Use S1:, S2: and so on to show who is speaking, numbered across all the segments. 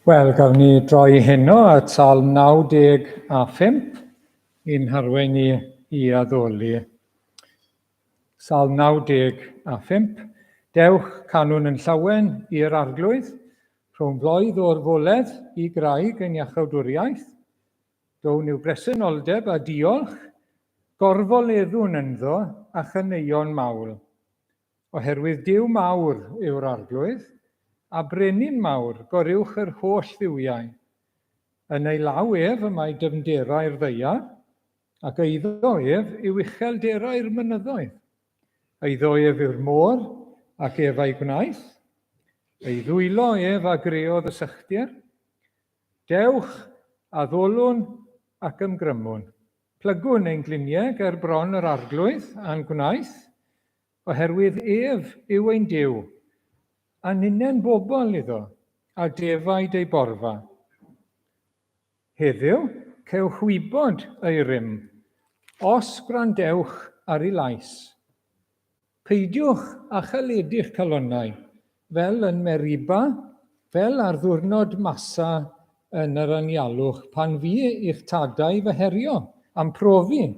S1: Wel, gawn ni droi heno at Salm 95, i'n harwen i addoli. Salm 95. Dewch canwn yn llawen i'r arglwydd, rhwng bloedd o'r foledd i graig yn iachawdwriaeth. Down i'w bresenoldeb a diolch, gorfoleddwn ynddo a chaneuon mawl. Oherwydd Duw mawr yw'r arglwydd, a brenin mawr goriwch yr holl ddiwiau. Yn ei law ef y mae dyfnderau'r ddeia, ac eiddo ef yw uchelderau'r mynyddoedd. Eiddo ef yw'r môr ac ef ei gwnaeth. Ei ddwylo ef a greodd y sychdir. Dewch a ddolwn ac ymgrymwn. Plygwn ein gliniau ger bron yr arglwydd a'n gwnaeth, oherwydd ef yw ein Duw. A ninen bobl iddo, a defaid ei borfa. Heddiw, cewch wybod ei rym, os gwrandewch ar ei lais. Peidiwch a chaledu'ch calonnau, fel yn Meriba, fel ar ddiwrnod masa yn yr anialwch, pan fi i'ch tadau fy herio am profi,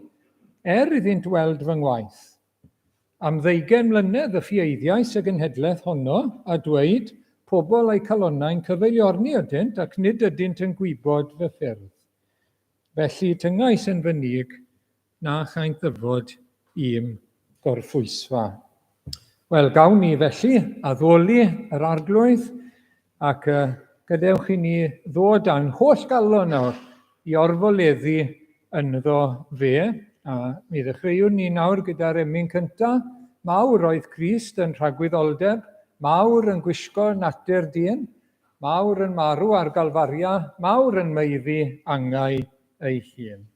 S1: iddynt weld fy ngwaith. Am 20 mlynedd y ffieiddiais y genhedlaeth honno a dweud, pobl eu calonnau'n cyfeiliorni ydynt ac nid ydynt yn gwybod fy ffyrdd. Felly tyngais yn fynig na chaint ddyfod i'm gorffwysfa. Wel, gawn ni felly addoli yr arglwydd ac gadewch i ni ddod a'n holl galon nawr i orfoleddu ynddo fe. A mi ddechreuwn ni nawr gyda'r emyn cyntaf. Mawr oedd Crist yn rhagwyddoldeb, mawr yn gwisgo natur dyn, mawr yn marw ar galfaria, mawr yn meiddi angau ei hun.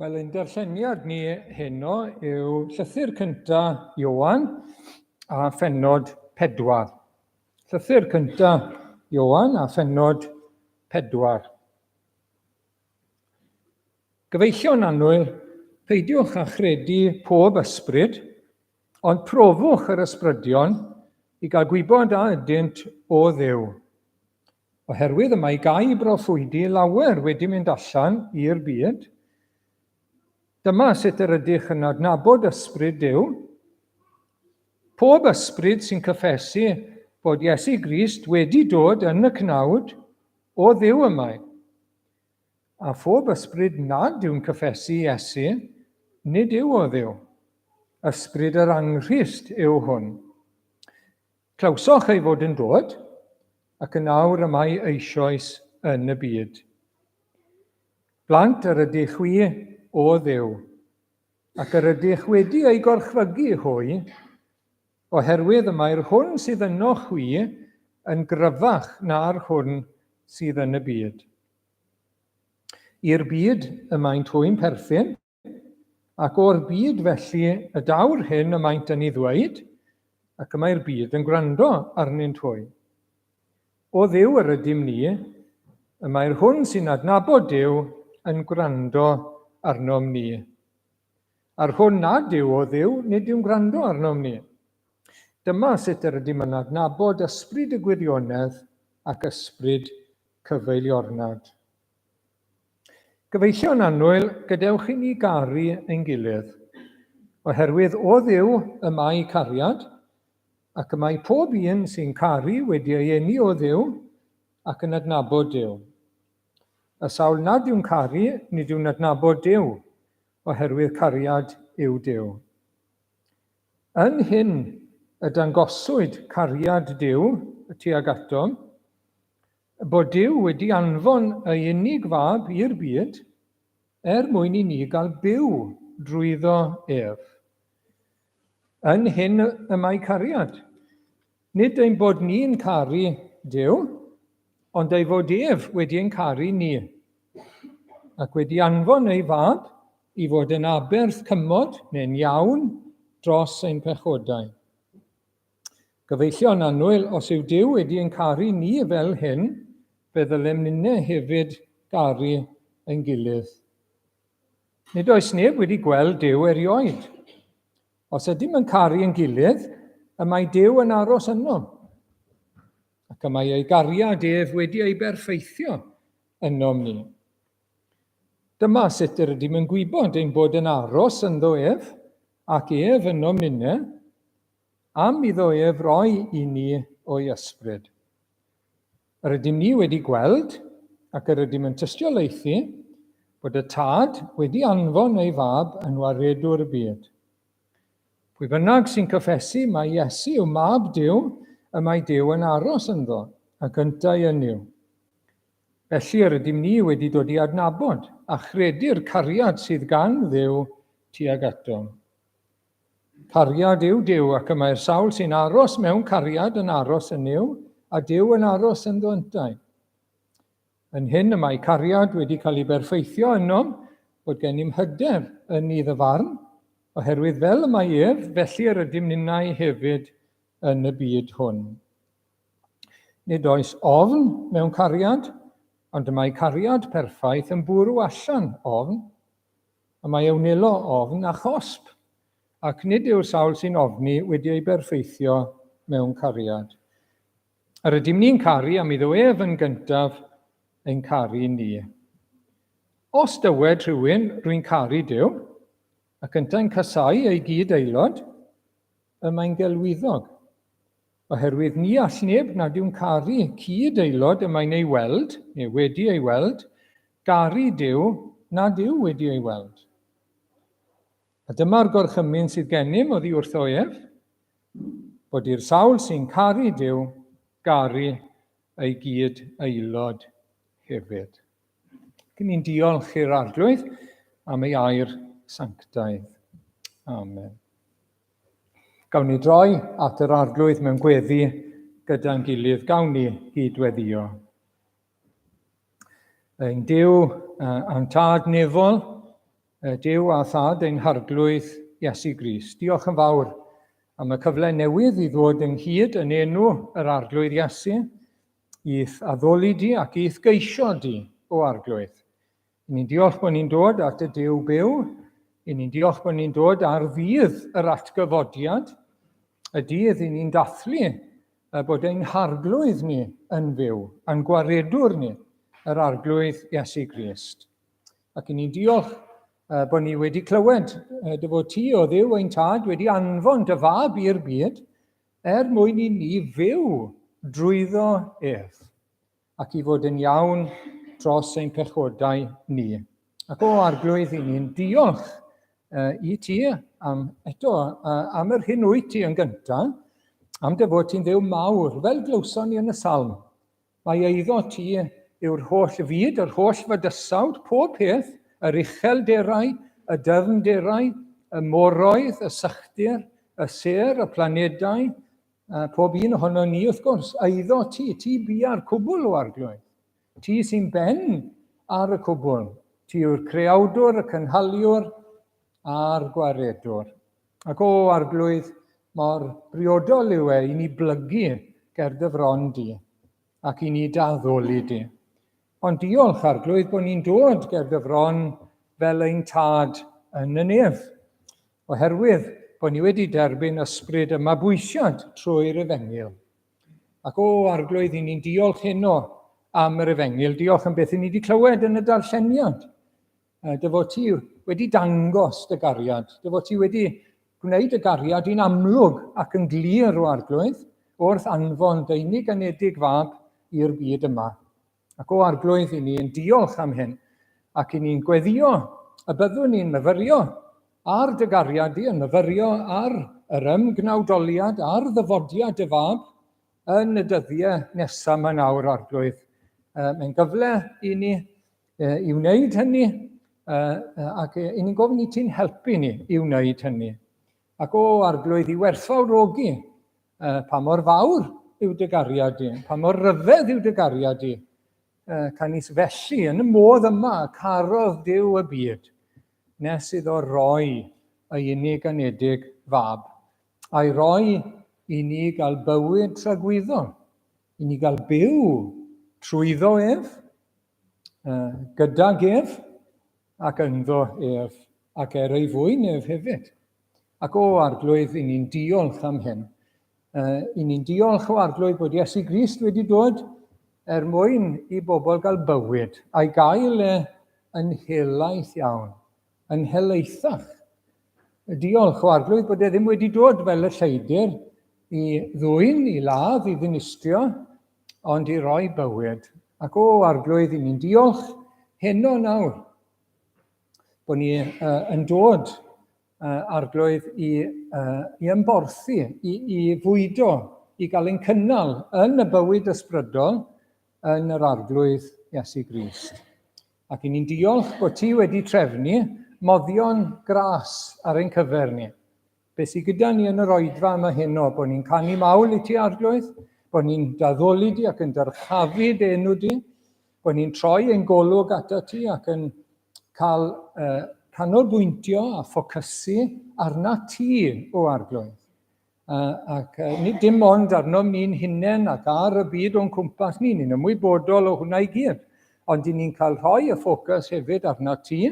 S1: Wel, ein darlleniad ni heno yw llythyr cyntaf Ioan a phennod 4. Llythyr cyntaf Ioan a phennod 4. Gyfeillion annwyl, peidiwch â chredu pob ysbryd, ond profwch yr ysbrydion i gael gwybod a ydynt o Dduw. Oherwydd y mae gai broffwydi lawer wedi mynd allan i'r byd. Dyma sut yr ydych yn adnabod ysbryd Duw. Pob ysbryd sy'n cyffesu bod Iesu Grist wedi dod yn y cnawd o Dduw y mae. A phob ysbryd nad yw'n cyffesu Iesu, nid yw o Dduw. Ysbryd yr angrist yw hwn. Clawsoch ei fod yn dod, ac yn awr y mae eisoes yn y byd. Blant yr ydych wi o Dduw, ac yr ydych wedi ei gorchfygu hwy, oherwydd y mae'r hwn sydd ynoch wi yn gryfach na'r hwn sydd yn y byd. I'r byd y maent hwy'n perthyn, ac o'r byd felly y dawr hyn y maent yn ei ddweud, ac y mae'r byd yn gwrando arnynt hwy. O Dduw yr ydym ni, y mae'r hwn sy'n adnabod Duw yn gwrando arnom ni. A'r hwn nad yw o Dduw, nid yw'n gwrando arnom ni. Dyma sut yr ydym yn adnabod ysbryd y gwirionedd ac ysbryd cyfeiliornad. Gyfeillion annwyl, gadewch i ni garu ein gilydd, oherwydd o Dduw y mae cariad, ac y mae pob un sy'n caru wedi ei eni o Dduw ac yn adnabod Duw. Y sawl nad yw'n caru, nid yw'n adnabod Duw, oherwydd cariad yw Duw. Yn hyn y dangoswyd cariad Duw tuag atom, bod Duw wedi anfon ei unig fab i'r byd mwyn i ni gael byw drwyddo ef. Yn hyn y mae cariad. Nid ein bod ni'n caru Duw, ond ei fod ef wedi ein caru ni, ac wedi anfon ei fab i fod yn aberth cymod neu'n iawn dros ein pechodau. Gyfeillion annwyl, os yw Duw wedi ein caru ni fel hyn, fe ddylem ninnau hefyd garu ein gilydd. Nid oes neb wedi gweld Duw erioed. Os ydym yn caru ein gilydd, y mae Duw yn aros yno, ac y mae ei gariad ef wedi ei berffeithio ynom ni. Dyma sut yr ydym yn gwybod ein bod yn aros ynddo ef, ac ef ynom ninnau, am iddo ef roi i ni o'i ysbryd. Yr ydym ni wedi gweld, ac yr ydym yn tystiolaethu, bod y tad wedi anfon ei fab yn waredwr y byd. Pwy bynnag sy'n cyffesu mae Iesu yw mab Duw, y mae Duw yn aros ynddo, ac yntau yn yw. Felly yr ydym ni wedi dod i adnabod a chredu'r cariad sydd gan Dduw tuag atom. Cariad yw Duw, ac y mae'r sawl sy'n aros mewn cariad yn aros yn yw, a Duw yn aros yn ddwyntau. Yn hyn y mae cariad wedi cael ei berffeithio ynom bod gennym hyder yn ei ddyfarn, oherwydd fel y mae ef, felly yr ydym ninnau hefyd yn y byd hwn. Nid oes ofn mewn cariad, ond y mae cariad perffaith yn bwrw allan ofn, a mae ewnelo ofn a chosb, ac nid yw'r sawl sy'n ofni wedi ei berffeithio mewn cariad. Yr ydym ni'n caru am iddo ef yn gyntaf ein caru ni. Os dywed rwy'n caru Duw, ac yntau'n casau ei gyd aelod, y mae'n gelwyddog. Oherwydd ni all neb nad yw'n caru cyd aelod y mae'n ei weld, neu wedi ei weld, garu Duw nad yw wedi ei weld. A dyma'r gorchymyn sydd gennym oddi wrtho ef, bod i'r sawl sy'n caru Duw, garu ei gyd aelod hefyd. Cyn ni'n diolch i'r arglwydd am ei air sanctaidd. Amen. Gawn ni droi at yr arglwydd mewn gweddi gyda'n gilydd. Gawn ni gydweddio. Ein Duw a'n Tad nefol, Duw a Thad ein harglwydd Iesu Grist. Diolch yn fawr am y cyfle newydd i ddod ynghyd yn enw yr arglwydd Iesu, i'th addoli di ac i'th geisio di o arglwydd. Ni'n diolch bod ni'n dod at y Duw byw, ni'n diolch bod ni'n dod ar ddydd yr atgyfodiad, y dydd ni'n dathlu bod ein harglwydd ni yn fyw, a'n gwaredwr ni, yr arglwydd Iesu Grist. Ac ni'n diolch bod ni wedi clywed dy fod ti o Dduw ein tad wedi anfon dy fab i'r byd mwyn i ni fyw drwyddo ef ac i fod yn iawn dros ein pechodau ni. Ac o arglwydd ni'n diolch i ti am yr hyn wyt ti yn gyntaf, am dy fod ti'n Dduw mawr, fel glywson ni yn y salm. Mae eiddo ti yw'r holl fyd, yr holl fydysawd, pob peth, yr uchelderau, y dyfnderau, y moroedd, y sychdir, y ser, y planedau, pob un ohono ni wrth gwrs, eiddo ti bia'r cwbl o arglwydd. Ti sy'n ben ar y cwbl. Ti yw'r creawdwr, y cynhaliwr a'r gwaredwr. Ac o arglwydd mor briodol yw i ni blygu ger dy fron di ac i ni daddoli di. Ond diolch arglwydd bod ni'n dod ger dy fron fel ein tad yn y nef, oherwydd bod ni wedi derbyn ysbryd y mabwysiad trwy'r Efengyl. Ac o arglwydd ni'n diolch heno am yr Efengyl, diolch am beth ni wedi clywed yn y darlleniad. Dy fod ti wedi dangos dy gariad, dy fod ti wedi gwneud y gariad i'n amlwg ac yn glir o arglwydd, wrth anfon dy unig anedig fab i'r byd yma. Ac o arglwydd ni'n diolch am hyn, ac ni'n gweddio y byddwn ni'n myfyrio ar dy gariad di, yn myfyrio ar yr ymgnawdoliad, ar ddyfodiad y fab, yn y dyddiau nesaf yma nawr arglwydd. Mae'n gyfle i ni i wneud hynny, ac ni'n gofyn i ti'n helpu ni i wneud hynny. Ac o arglwydd i werthfawrogi pa mor fawr yw dy gariad di, pa mor ryfedd yw dy gariad di, can is felly yn y modd yma carodd Duw y byd, nes iddo roi ei unig anedig fab, a'i roi i ni gael bywyd tragwyddo, i ni gael byw trwyddo ef, gydag ef, ac ynddo ef, ac ei fwyn ef hefyd. Ac o arglwydd ni'n diolch am hyn. Ni'n diolch o arglwydd bod Iesu Grist wedi dod mwyn i bobl gael bywyd, a'i gael yn helaeth iawn, yn helaethach. Diolch o arglwydd bod ddim wedi dod fel y lleidyr i ddwyn, i ladd, i ddinistrio, ond i roi bywyd. Ac o arglwydd ni'n diolch heno nawr, bod ni yn dod arglwydd i ymborthu, i fwydo, i gael ein cynnal yn y bywyd ysbrydol, yn yr arglwydd Iesu Grist. Ac ni'n diolch bod ti wedi trefnu moddion gras ar ein cyfer ni. Be sydd gyda ni yn yr oedfa yma heno, bod ni'n canu mawl i ti arglwydd, bod ni'n daddoli di ac yn dyrchafu dy enw di, bod ni'n troi ein golwg ata ti ac yn cael canolbwyntio a ffocysu arna ti o arglwydd. Ac nid dim ond arno ni'n hunain ac ar y byd o'n cwmpas ni, ni'n ymwybodol o hwnna i gyd, ond ni'n cael rhoi y ffocws hefyd arna ti,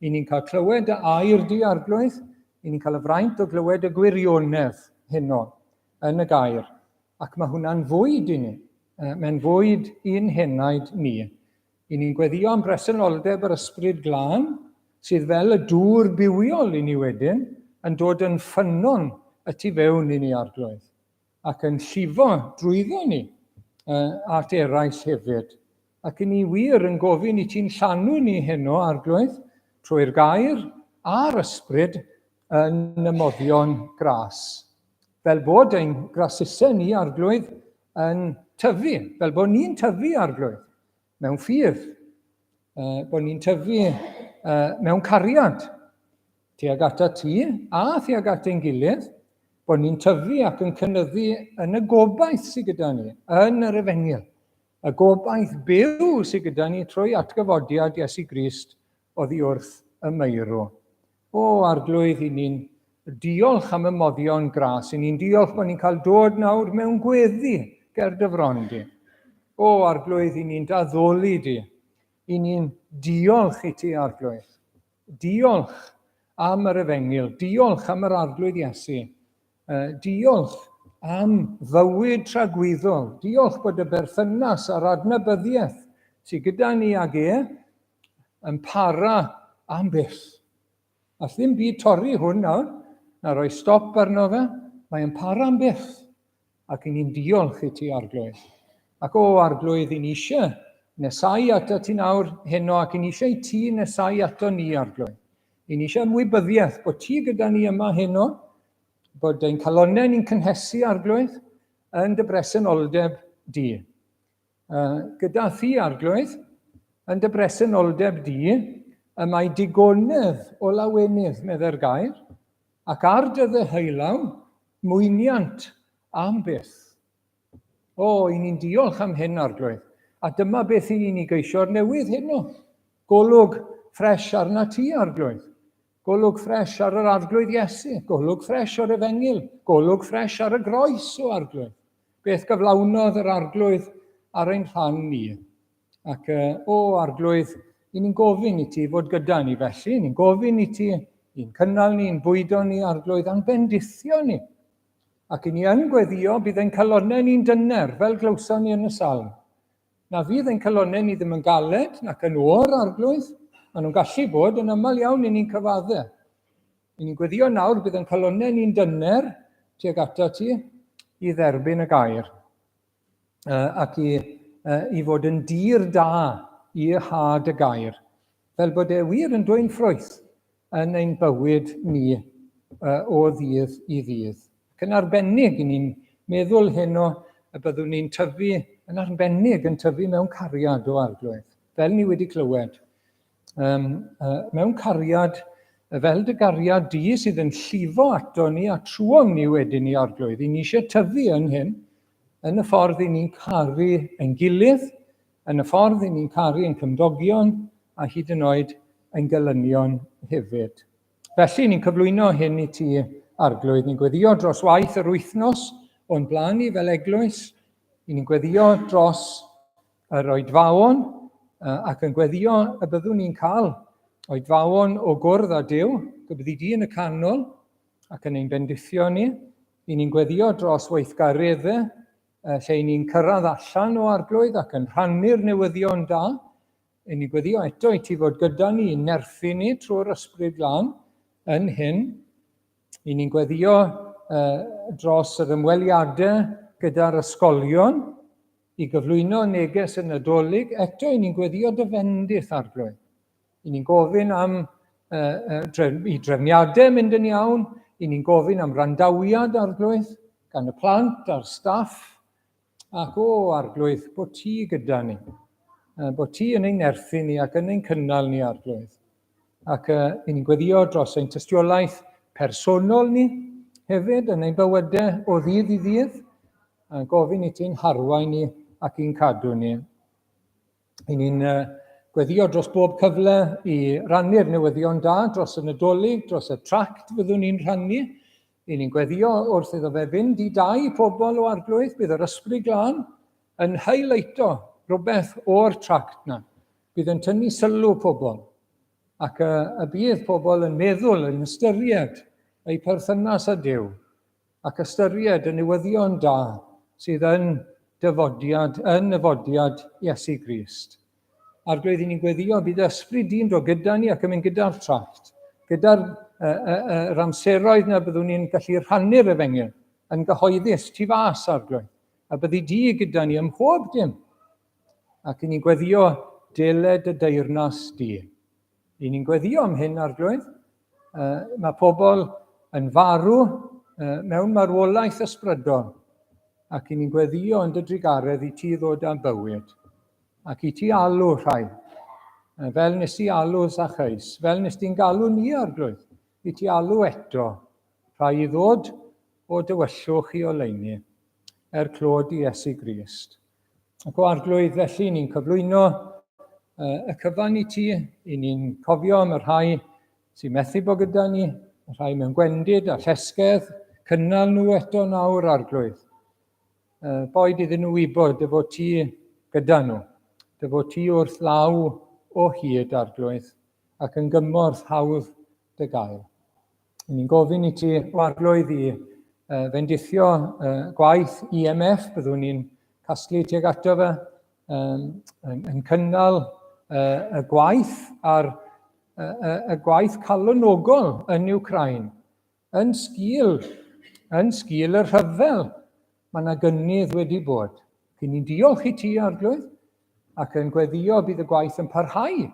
S1: ni'n cael clywed y air di arglwydd, ni'n cael y fraint o glywed y gwirionedd heno yn y gair, ac mae hwnna'n fwyd i ni, mae'n fwyd i'n henaid ni. Ni'n gweddio am bresenoldeb yr ysbryd glân, sydd fel y dŵr bywiol i ni wedyn, yn dod yn ffynnon y tu fewn i ni arglwydd, ac yn llifo drwyddo ni at eraill hefyd. Ac ni wir yn gofyn i ti'n llanw ni heno arglwydd, trwy'r gair a'r ysbryd yn y moddion gras. Fel bod ein grasysau ni arglwydd yn tyfu, fel bod ni'n tyfu arglwydd mewn ffydd, bod ni'n tyfu mewn cariad, tuag ata ti a tuag at ein gilydd, bod ni'n tyfu ac yn cynyddu yn y gobaith sydd gyda ni, yn yr Efengyl. Y gobaith byw sydd gyda ni trwy atgyfodiad Iesu Grist oddi wrth y meirw. O arglwydd, i ni'n diolch am y moddion gras. I ni'n diolch bod ni'n cael dod nawr mewn gweddi ger dyfron di. O arglwydd, i ni'n daddoli di. I ni'n diolch i ti, arglwydd. Diolch am yr efengil. Diolch am yr arglwydd Iesu. Diolch am fywyd tragwyddol. Diolch bod y berthynas a'r adnabyddiaeth sydd gyda ni ag yn para am byth. A ddim byd torri hwn nawr, na roi stop arno fe, mae'n para am byth. Ac i ni'n diolch i ti, arglwydd. Ac o arglwydd, i ni eisiau nesau ato ti nawr heno, ac i ni eisiau ti nesau ato ni, arglwydd. I ni eisiau ymwybyddiaeth bod ti gyda ni yma heno, bod ein calonnau ni'n cynhesu, arglwydd, yn dy bresenoldeb di. Gyda thi, arglwydd, yn dy bresenoldeb di, y mae digonedd o lawenydd, medde'r gair, ac ar dy ddeheulaw, mwyniant am byth. O, i ni'n diolch am hyn, arglwydd. A dyma beth i ni'n geisio'r newydd heno. Golwg ffres arna ti, arglwydd. Golwg ffres ar yr arglwydd Iesu. Golwg ffres o'r efengil. Golwg ffres ar y groes o arglwydd. Beth gyflawnodd yr arglwydd ar ein rhan ni. Ac o arglwydd, i ni'n gofyn i ti fod gyda ni felly. Ni'n gofyn i ti, i'n cynnal ni, i'n bwydo ni, arglwydd, a'n bendithio ni. Ac i ni yn gweddio, bydd ein calonnau ni'n dyner, fel glywson ni yn y salm. Na fydd ein calonnau ni ddim yn galed, nac yn o'r, arglwydd. Maen nhw'n gallu bod yn aml iawn i ni'n cyfadde. I ni'n gweddio nawr, bydd ein calonnau ni'n dyner tuag ata ti i dderbyn y gair. Ac i fod yn dir da i had y gair. Fel bod e wir yn dwy'n ffrwyth yn ein bywyd ni o ddydd i ddydd. Ac yn arbennig, i ni'n meddwl heno y byddwn ni'n tyfu, yn arbennig yn tyfu mewn cariad o arglwydd, fel ni wedi clywed. Mewn cariad, fel dy gariad di sydd yn llifo ato ni a trwom ni wedyn ni, arglwydd. I ni eisiau tyfu yn hyn, yn y ffordd i ni'n caru ein gilydd, yn y ffordd i ni'n caru ein cymdogion, a hyd yn oed ein gelynion hefyd. Felly ni'n cyflwyno hyn i ti, arglwydd. Ni'n gweddio dros waith yr wythnos o'n blaen ni fel eglwys. Ni'n gweddio dros yr oedfawon ac yn gweddio y byddwn ni'n cael oedfawon o gwrdd â Duw, gybyddi di yn y canol ac yn ein bendithio ni. Ni'n gweddio dros weithgareddau lle ni'n cyrraedd allan o arglwydd ac yn rhannu'r newyddion da. Ni'n gweddio eto i ti fod gyda ni i nerthu ni trwy'r ysbryd glân yn hyn. Ni'n gweddio dros yr ymweliadau gyda'r ysgolion i gyflwyno neges y Nadolig. Eto ni'n gweddio dyfendith, arglwydd. Ni'n gofyn am i drefniadau mynd yn iawn. Ni'n gofyn am randawiad, arglwydd, gan y plant a'r staff. Ac o, arglwydd, bod ti gyda ni. Bod ti yn ein nerthu ni ac yn ein cynnal ni, arglwydd. Ac ni'n gweddio dros ein tystiolaeth personol ni hefyd yn ein bywydau o ddydd i ddydd. Gofyn i ti'n harwain ni ac i'n cadw ni. Ni'n gweddio dros bob cyfle i rannu'r newyddion da dros y Nadolig, dros y tract fyddwn ni'n rhannu. Ni'n gweddio wrth iddo fe fynd i dau pobl o arglwydd, bydd yr ysbryd glân yn highleito rhywbeth o'r tract na. Bydd yn tynnu sylw pobl. Ac y bydd pobl yn meddwl, yn ystyried eu perthynas â Duw, ac ystyried y newyddion da sydd yn nyfodiad Iesu Grist. Arglwydd, ni'n gweddio bydd ysbryd di'n dod gyda ni ac yn mynd gyda'r tracht, gyda'r amseroedd na byddwn ni'n gallu rhannu'r efengil yn gyhoeddus tu fas, arglwydd, a byddi di gyda ni ym mhob dim. Ac ni'n gweddio deled y deyrnas di. Ni'n gweddio am hyn, arglwydd. Mae pobl yn farw mewn marwolaeth ysbrydol. Ac ni'n gweddio yn dy drigaredd i ti ddod â bywyd. Ac i ti alw rhai. Fel nes i alw Zaccheus. Fel nes ti'n galw ni, arglwydd. I ti alw eto. Rhai i ddod o dywyllwch i oleuni. Clod i Iesu Grist. Ac o arglwydd, felly ni'n cyflwyno y cyfan i ti, i ni'n cofio am y rhai sy'n methu bod gyda ni, rhai mewn gwendid a llesgedd, cynnal nhw eto nawr arglwydd. Boed iddyn nhw wybod dy fod ti gyda nhw, dy fod ti wrth law o hyd arglwydd, ac yn gymorth hawdd dy gael. Ni'n gofyn i ti o arglwydd i fendithio gwaith IMF, byddwn ni'n casglu tuag ato fe, yn cynnal y gwaith ar y gwaith calonogol yn Wcráin, yn sgil y rhyfel mae yna gynnydd wedi bod. Cyn ni'n diolch i ti arglwydd, ac yn gweddio bydd y gwaith yn parhau.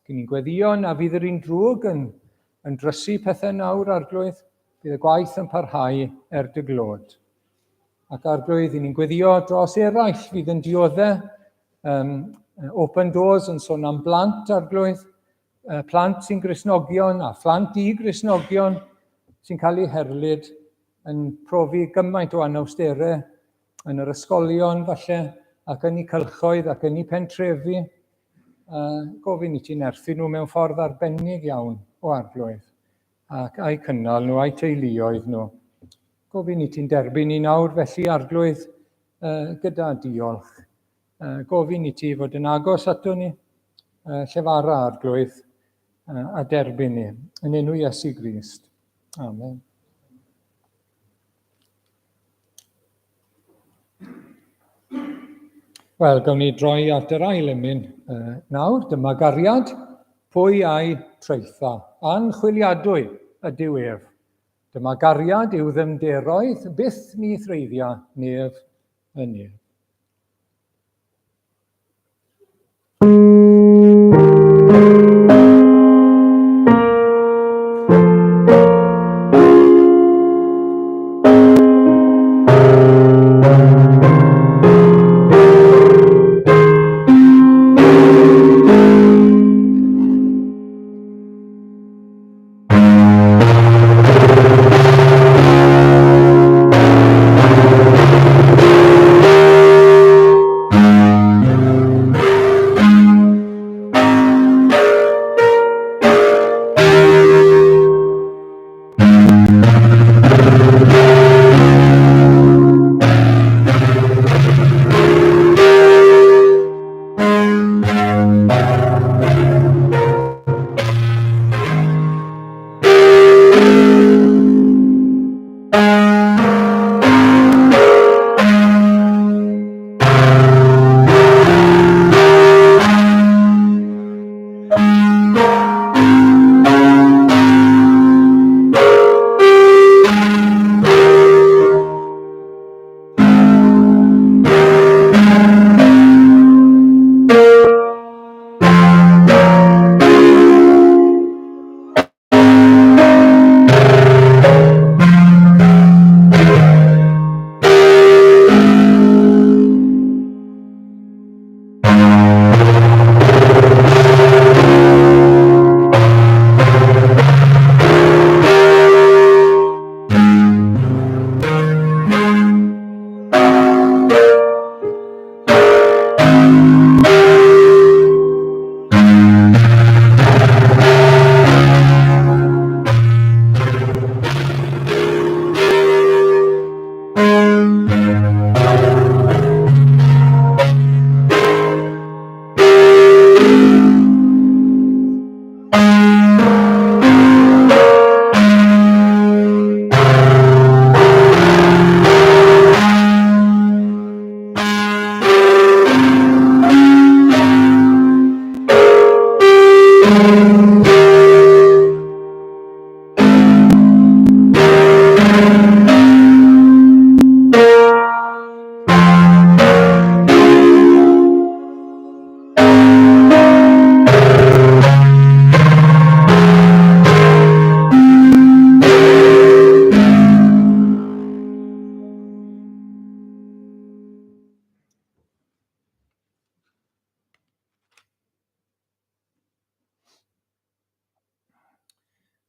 S1: Cyn ni'n gweddio na fydd yr un drwg yn drysu pethau nawr arglwydd, bydd y gwaith yn parhau dy glod. Ac arglwydd, ni'n gweddio dros eraill fydd yn dioddau Open Doors yn sôn am blant arglwydd, plant sy'n Gristnogion a phlant i-Gristnogion sy'n cael eu herlyd yn profi gymaint o anawsterau yn yr ysgolion falle, ac yn eu cylchoedd ac yn eu pentrefi. Gofyn i ti nerthu nhw mewn ffordd arbennig iawn o arglwydd, ac a'u cynnal nhw, a'u teuluoedd nhw. Gofyn i ti'n derbyn i nawr felly arglwydd gyda diolch. Gofyn i ti fod yn agos ato ni, llefara arglwydd a derbyn ni, yn enw Iesu Grist. Amen. Wel, gawn ni droi at yr ail emyn nawr, dyma gariad, pwy a'i treitha, anchwiliadwy ydyw ef. Dyma gariad yw ddymderoedd, byth ni threiddia nef yn nef.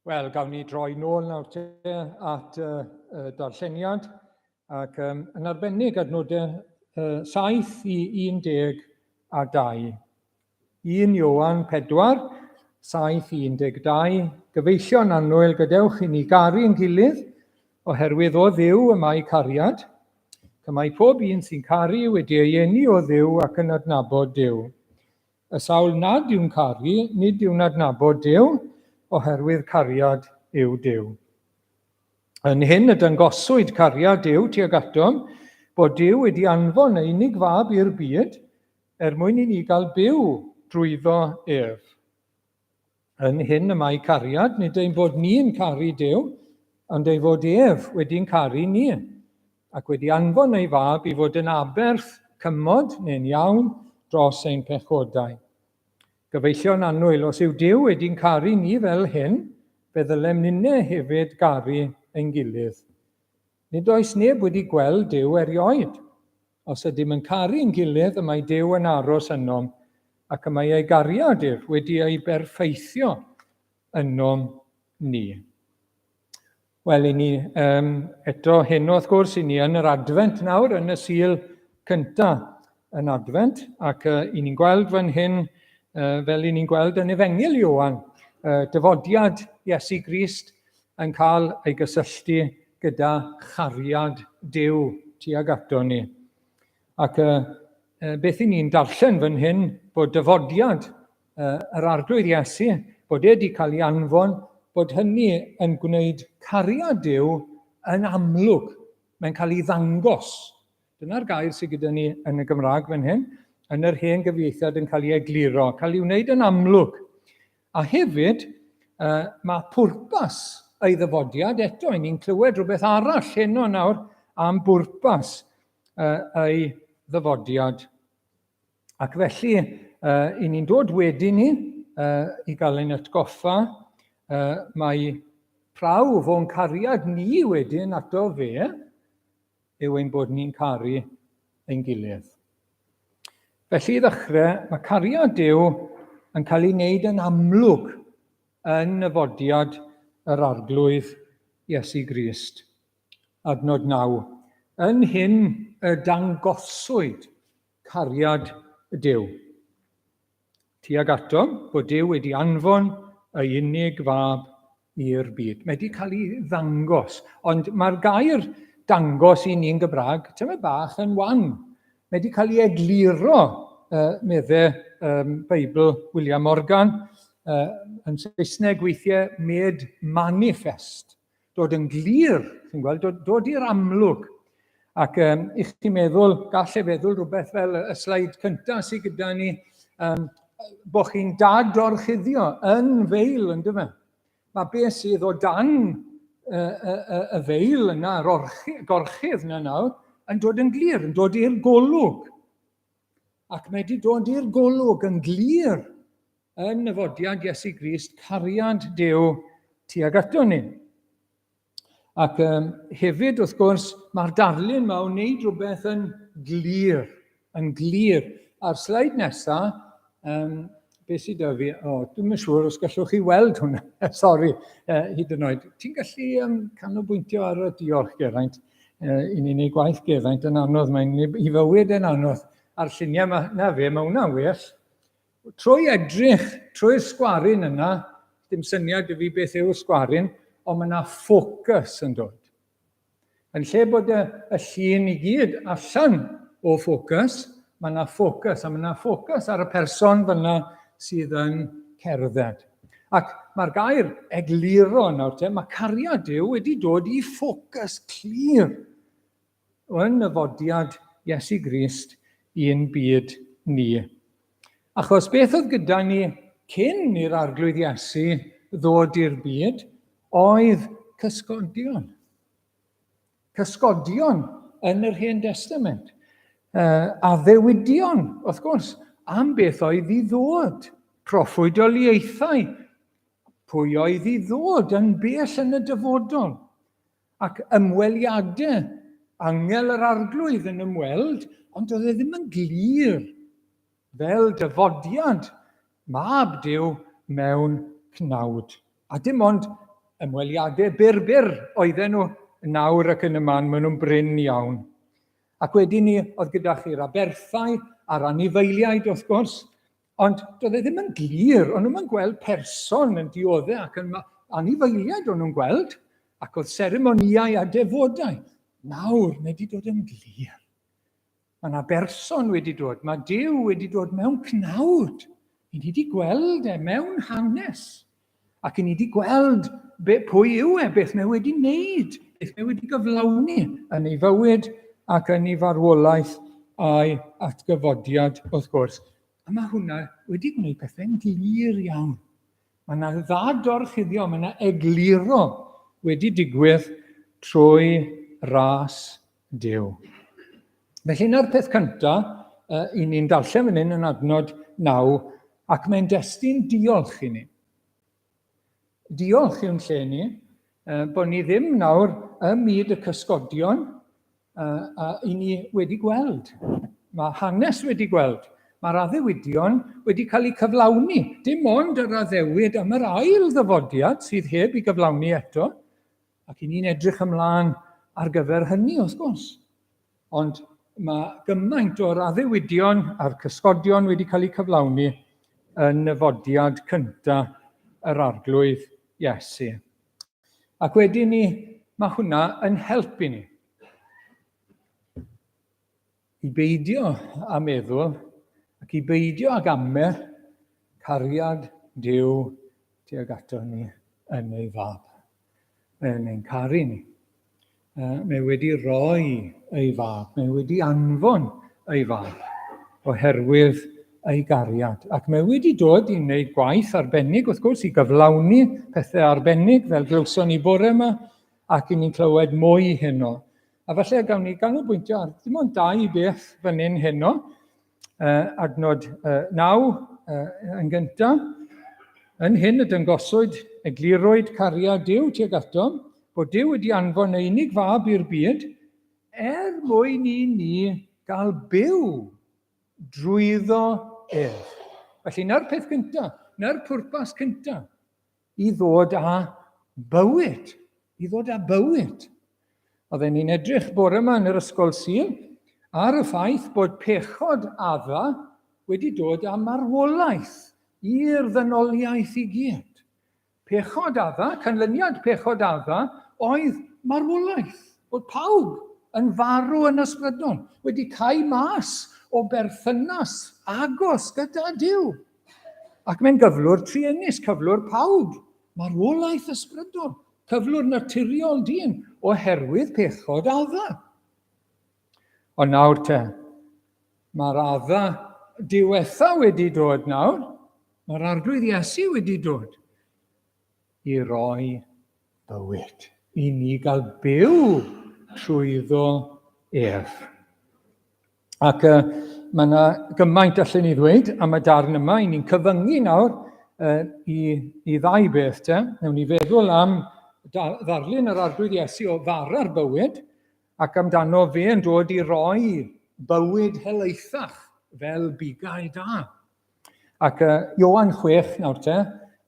S1: Wel, gawn ni droi nôl nawr at darlleniad, ac yn arbennig adnodau 7 i 12 a 2. 1 Ioan 4, 7:12, gyfeillio'n annwyl gadewch i ni garu yn gilydd, oherwydd o Dduw y mae cariad. Cymai pob un sy'n caru wedi ei eni o Dduw ac yn adnabod Duw. Y sawl nad yw'n caru, nid yw'n adnabod Duw, oherwydd cariad yw Duw. Yn hyn y dangoswyd cariad Duw tuag atom, bod Duw wedi anfon ei unig fab i'r byd, mwyn i ni gael byw drwyddo ef. Yn hyn y mae cariad, nid ein bod ni'n caru Duw, ond ei fod ef wedi'n caru ni, ac wedi anfon ei fab i fod yn aberth cymod neu'n iawn dros ein pechodau. Gyfeillio'n annwyl, os yw Duw wedi'n caru ni fel hyn, fe ddylem ninnau hefyd garu ein gilydd. Nid oes neb wedi gweld Duw erioed. Os ydym yn caru ein gilydd, y mae Duw yn aros ynom, ac y mae ei gariad ef wedi ei berffeithio ynom ni. Wel, i ni eto hyn wrth gwrs, i ni yn yr Advent nawr, yn y Sul cyntaf yn Advent, ac i ni'n gweld fan hyn, fel i ni'n gweld yn Efengyl Ioan, dyfodiad Iesu Grist yn cael ei gysylltu gyda chariad Duw tuag ato ni. Ac beth i ni'n darllen fan hyn, bod dyfodiad yr arglwydd Iesu, bod wedi cael ei anfon, bod hynny yn gwneud cariad Duw yn amlwg. Mae'n cael ei ddangos. Dyna'r gair sydd gyda ni yn y Gymraeg fan hyn, yn yr hen gyfieithiad yn cael ei egluro, cael ei wneud yn amlwg. A hefyd, mae pwrpas ei ddyfodiad eto, ni'n clywed rhywbeth arall heno nawr am bwrpas ei ddyfodiad. Ac felly, i ni'n dod wedyn ni i gael ein atgoffa, mae prawf o'n cariad ni wedyn ato fe, yw ein bod ni'n caru ein gilydd. Felly i ddechrau, mae cariad Duw yn cael ei wneud yn amlwg yn y fodiad yr arglwydd Iesu Grist. Adnod 9. Yn hyn y dangoswyd cariad Duw. Tuag atom, bod Duw wedi anfon ei unig fab i'r byd. Mae wedi cael ei ddangos, ond mae'r gair dangos i ni'n Gymraeg, tymed bach yn wan. Mae wedi cael ei egluro, meddai Beibl William Morgan, yn Saesneg weithiau made manifest, dod yn glir, chi'n gweld, dod i'r amlwg. Ac i chi meddwl, gallai feddwl rhywbeth fel y sleid cyntaf sydd gyda ni, bod chi'n dadorchuddio yn feil, yn dyfa. Mae beth sydd o dan y feil yna, yr gorchudd yna nawr, yn dod yn glir, yn dod i'r golwg. Ac mae wedi dod i'r golwg yn glir yn y fodiad Iesu Grist, cariad Duw tuag ato ni. Ac hefyd, wrth gwrs, mae'r darlun yma o wneud rhywbeth yn glir, yn glir. A'r sleid nesaf, beth sydd â fi? Dwi'n yn siŵr os gallwch chi weld hwnna. Sori, hyd yn oed. Ti'n gallu canolbwyntio ar y diolch, Geraint? I ni'n ei gwaith Geraint yn anodd, mae'n i fywyd yn anodd. A'r lluniau na fe, mae hwnna'n well. Trwy edrych, trwy'r sgwarin yna, dim syniad i fi beth yw'r sgwarin, ond mae yna ffocws yn dod. Yn lle bod y llun i gyd allan o ffocws, mae yna ffocws, a mae yna ffocws ar y person fyna sydd yn cerdded. Ac mae'r gair egluro nawr, mae cariad Duw wedi dod i ffocws clir yn y fodiad Iesu Grist i'n byd ni. Achos beth oedd gyda ni cyn i'r arglwydd Iesu ddod i'r byd, oedd cysgodion. Cysgodion yn yr Hen Testament. A ddewidion, wrth gwrs, am beth oedd i ddod. Proffwydoliaethau. Pwy oedd i ddod yn bell yn y dyfodol. Ac ymweliadau. Angel yr arglwydd yn ymweld, ond oedd e ddim yn glir fel dyfodiad mab Duw mewn cnawd. A dim ond ymweliadau byr oedden nhw nawr ac yn y man, maen nhw'n bryn iawn. Ac wedyn ni, oedd gyda chi'r aberthau a'r anifeiliaid wrth gwrs, Ond doedd e ddim yn glir, ond nhw'n gweld person yn dioddau ac yn anifeiliaid o'n nhw'n gweld, ac oedd seremoniau a defodau. Nawr, mae wedi dod yn glir. Mae yna berson wedi dod, mae Duw wedi dod mewn cnawd. I ni wedi gweld mewn hanes. Ac i ni wedi gweld pwy yw beth mae wedi wneud, beth mae wedi gyflawni yn ei fywyd ac yn ei farwolaeth a'i atgyfodiad wrth gwrs. A mae hwnna wedi gwneud pethau'n glir iawn. Mae yna ddadorchuddio, mae yna egluro wedi digwydd trwy ras Duw. Felly yna'r peth cyntaf, i ni'n darllen fan hyn yn adnod 9, ac mae'n destun diolch i ni. Diolch yw'n lle ni, bod ni ddim nawr ym myd y cysgodion i ni wedi gweld. Mae hanes wedi gweld. Mae'r addewidion wedi cael eu cyflawni. Dim ond yr addewid am yr ail ddyfodiad sydd heb ei gyflawni eto, ac i ni'n edrych ymlaen ar gyfer hynny wrth gwrs. Ond mae gymaint o'r addewidion a'r cysgodion wedi cael eu cyflawni yn y fodiad cyntaf yr arglwydd Iesu. Ac wedyn ni, mae hwnna yn helpu ni i beidio a meddwl ac i beidio ag amer cariad Duw tuag ato ni yn ei fab. Mae'n ein caru ni. Mae wedi rhoi ei fab, mae wedi anfon ei fab oherwydd ei gariad. Ac mae wedi dod i wneud gwaith arbennig, wrth gwrs, i gyflawni pethau arbennig, fel glywson ni bore yma, ac i ni'n clywed mwy heno. A falle gawn ni ganolbwyntio ar dim ond 2 beth fan hyn heno. Adnod 9 yn gyntaf. Yn hyn y dyngoswyd eglurwyd cariad Duw tuag ato, bod Duw wedi anfon ei unig fab i'r byd, mwyn i ni gael byw drwyddo ef. Felly, na'r peth cyntaf, na'r pwrpas cyntaf, i ddod â bywyd. I ddod â bywyd. Oedden ni'n edrych bore yma yn yr ysgol Sul ar y ffaith bod pechod adda wedi dod â marwolaeth i'r ddynoliaeth i gyd. Pechod adda, canlyniad pechod adda, oedd marwolaeth. Bod pawb yn farw yn ysbrydol, wedi cael mas o berthynas agos gyda Duw. Ac mae'n gyflwr triennus, cyflwr pawb, marwolaeth ysbrydol, cyflwr naturiol dyn, oherwydd pechod adda. Ond nawr te, mae'r adda diwetha wedi dod nawr, mae'r arglwydd Iesu wedi dod i roi bywyd, i ni gael byw trwyddo ef. Ac mae yna gymaint allan ni ddweud am y darn yma, i ni'n cyfyngu nawr i 2 beth te. Newn ni feddwl am ddarlun yr arglwydd Iesu o fara'r bywyd, ac amdano fe yn dod i roi bywyd helaethach fel bigau da. Ac Ioan 6 nawr te,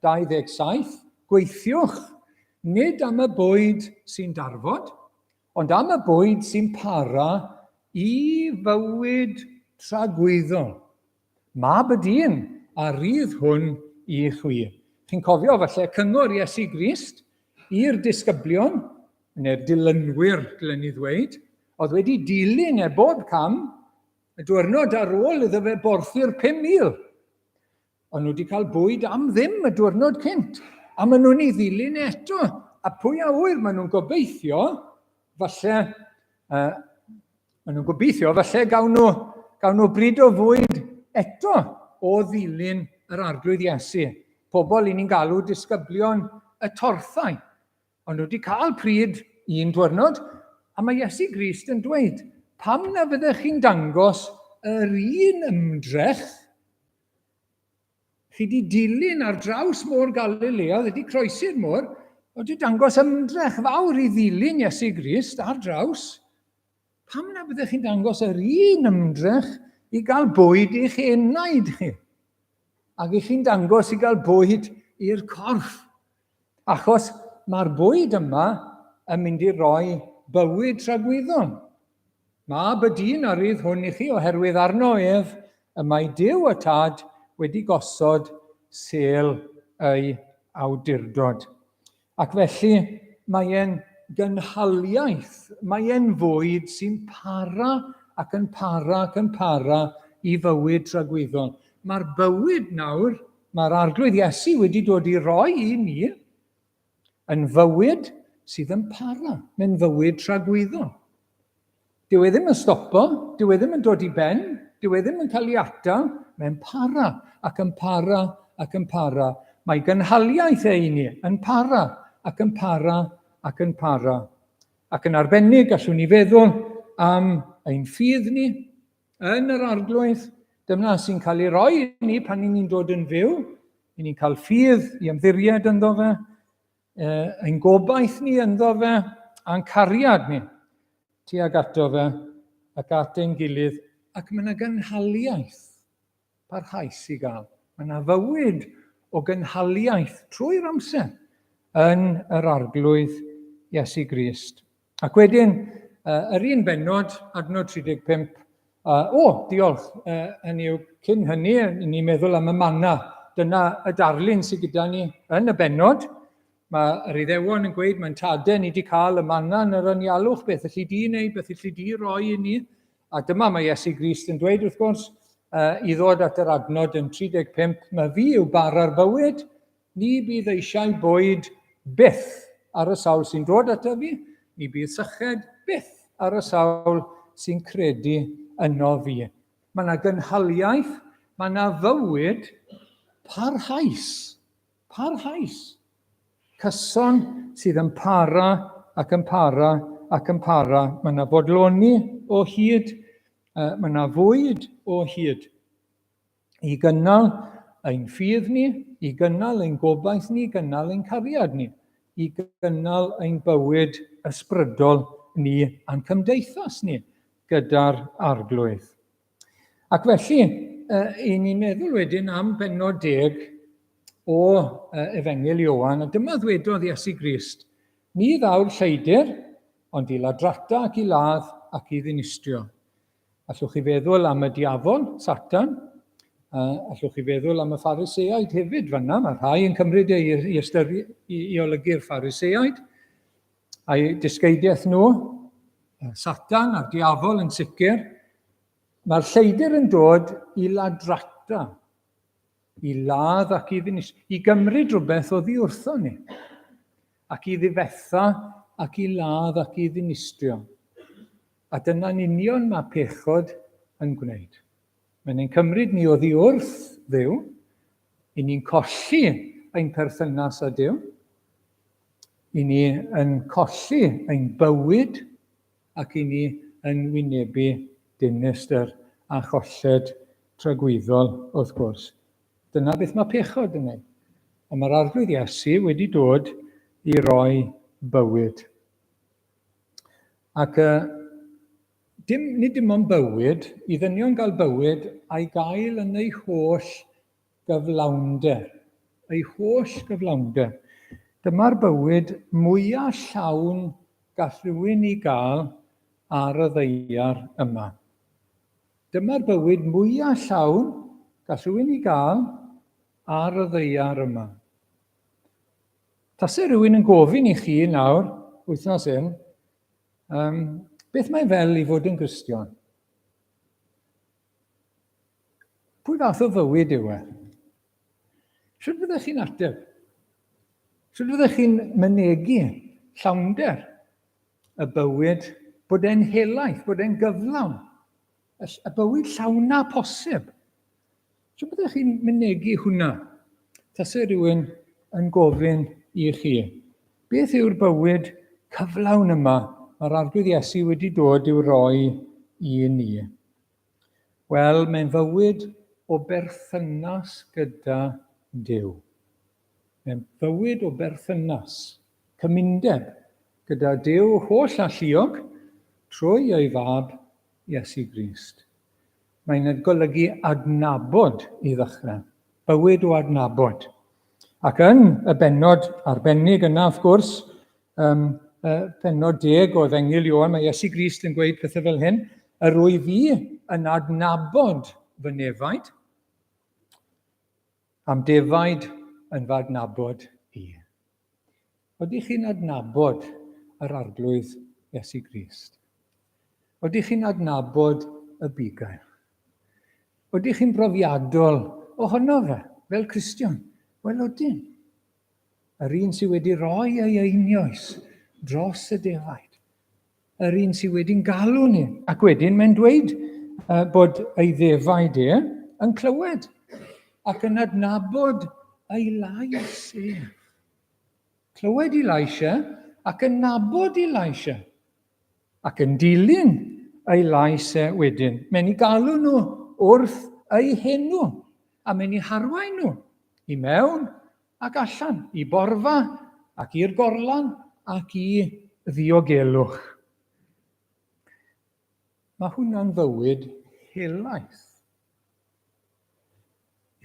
S1: 27, gweithiwch nid am y bwyd sy'n darfod, ond am y bwyd sy'n para i fywyd tragwyddol. Mab y dyn a rydd hwn i chwi. Chi'n cofio falle cyngor Iesu Grist i'r disgyblion, neu'r dilynwyr, dylen ni ddweud, oedd wedi dilyn bob cam, y diwrnod ar ôl iddo fe borthu'r 5,000. Ond nhw wedi cael bwyd am ddim y diwrnod cynt. A maen nhw'n ei ddilyn eto. A pwy a wyr maen nhw'n gobeithio, falle gawn nhw bryd o fwyd eto o ddilyn yr arglwydd Iesu. Pobl i ni'n galw disgyblion y torthau. Ond nhw wedi cael pryd un diwrnod, a mae Iesu Grist yn dweud, pam na fyddech chi'n dangos yr un ymdrech, chi wedi dilyn ar draws môr Galilea, wedi croesi'r môr, wedi dangos ymdrech fawr i ddilyn Iesu Grist ar draws, pam na fyddech chi'n dangos yr un ymdrech i gael bwyd i'ch enaid chi, ac i chi'n dangos i gael bwyd i'r corff, achos mae'r bwyd yma yn mynd i roi bywyd tragwyddol. Mab y dyn a rydd hwn i chi oherwydd arno ef y mae Duw y Tad wedi gosod sêl ei awdurdod. Ac felly mae e'n gynhaliaeth, mae e'n fwyd sy'n para ac yn para ac yn para i fywyd tragweddol. Mae'r bywyd nawr, mae'r arglwydd Iesu wedi dod i roi i ni yn fywyd sydd yn para, mae'n fywyd tragweddol. Dyw e ddim yn stopo, dyw e ddim yn dod i ben, dyw e ddim yn cael ei atal, mae'n para ac yn para ac yn para. Mae gynhaliaeth ei ni yn para ac yn para ac yn para. Ac yn arbennig gallwn ni feddwl am ein ffydd ni yn yr arglwydd. Dyna sy'n cael ei roi i ni pan ni'n dod yn fyw. I ni'n cael ffydd i ymddiried ynddo fe, ein gobaith ni ynddo fe, a'n cariad ni tuag ato fe ac at ein gilydd. Ac mae yna gynhaliaeth parhaus i gael. Mae yna fywyd o gynhaliaeth trwy'r amser yn yr arglwydd Iesu Grist. Ac wedyn, yr un bennod, adnod 35, diolch, hynny yw, cyn hynny, ni'n meddwl am y manna. Dyna y darlun sydd gyda ni yn y bennod. Mae'r Iddewon yn gweud, mae'n tadau ni wedi cael y manna yn yr anialwch, beth allu di wneud, beth allu di roi i ni. A dyma mae Iesu Grist yn dweud, wrth gwrs, i ddod at yr adnod yn 35, mae fi yw bara'r bywyd, ni bydd eisiau bwyd byth ar y sawl sy'n dod ato fi, ni bydd syched byth ar y sawl sy'n credu yno fi. Mae yna gynhaliaeth, mae yna fywyd parhaus, cyson sydd yn para ac yn para ac yn para. Mae yna fodloni o hyd, mae yna fwyd o hyd. I gynnal ein ffydd ni, i gynnal ein gobaith ni, i gynnal ein cariad ni, i gynnal ein bywyd ysbrydol ni a'n cymdeithas ni gyda'r arglwydd. Ac felly, i ni'n meddwl wedyn am bennod 10 o Efengil Ioan, a dyma ddwedodd Iesu Grist, ni ddaw'r lleidyr, ond i ladrata ac i ladd ac i ddinistrio. Allwch chi feddwl am y diafol, Satan, allwch chi feddwl am y Phariseaid hefyd fanna, mae rhai yn cymryd i olygu'r Phariseaid, a'i disgeidiaeth nhw, Satan a'r diafol yn sicr. Mae'r lleidyr yn dod i ladrata, i ladd ac i ddinistrio, i gymryd rhywbeth oddi wrtho ni, ac i ddifetha ac i ladd ac i ddinistrio. A dyna'n union mae pechod yn gwneud. Mae'n ein cymryd ni oddi wrth Dduw, i ni'n colli ein perthynas â Duw, i ni yn colli ein bywyd, ac i ni yn wynebu dinistr a cholled tragweddol wrth gwrs. Dyna beth mae pechod yn ei. A mae'r arglwydd Iesu wedi dod i roi bywyd. Ac nid dim ond bywyd, i ddynion gael bywyd a'i gael yn ei holl gyflawnder. Ei holl gyflawnder. Dyma'r bywyd mwyaf llawn gall rhywun i gael ar y ddaear yma. Dyma'r bywyd mwyaf llawn gall rhywun i gael ar y ddaear yma. Tasai rhywun yn gofyn i chi nawr, wythnos hyn, beth mae fel i fod yn Gristion? Pwy fath o fywyd yw e? Sut fyddech chi'n ateb? Sut fyddech chi'n mynegu llawnder y bywyd, bod e'n helaeth, bod e'n gyflawn, y bywyd llawna posib? Sut fyddech chi'n mynegu hwnna? Tasai rhywun yn gofyn i chi, beth yw'r bywyd cyflawn yma mae'r arglwydd Iesu wedi dod i'w roi i ni? Wel, mae'n fywyd o berthynas gyda Duw. Mae'n fywyd o berthynas, cymundeb gyda Duw holl a lluog trwy ei fab Iesu Grist. Mae'n golygu adnabod i ddechrau, bywyd o adnabod. Ac yn y bennod arbennig yna, wrth gwrs, bennod 10 o Efengil Ioan, mae Iesu Grist yn gweud pethau fel hyn, yr wyf fi yn adnabod fy nefaid, am defaid yn fy adnabod i. Ydych chi'n adnabod yr arglwydd Iesu Grist? Ydych chi'n adnabod y bugail? Ydych chi'n brofiadol ohono fe fel Cristion? Wel ydyn. Yr un sydd wedi rhoi ei einioes dros y defaid. Yr un sydd wedi'n galw ni. Ac wedyn mae'n dweud bod ei ddefaid yn clywed ac yn adnabod ei lais ef. Clywed Elisha ac yn nabod Elisha. Ac yn dilyn ei lais wedyn. Mae'n ei galw nhw wrth ei henw. A mae'n ei harwain nhw i mewn ac allan. I borfa ac i'r gorlan ac i ddiogelwch. Mae hwnna'n fywyd helaeth.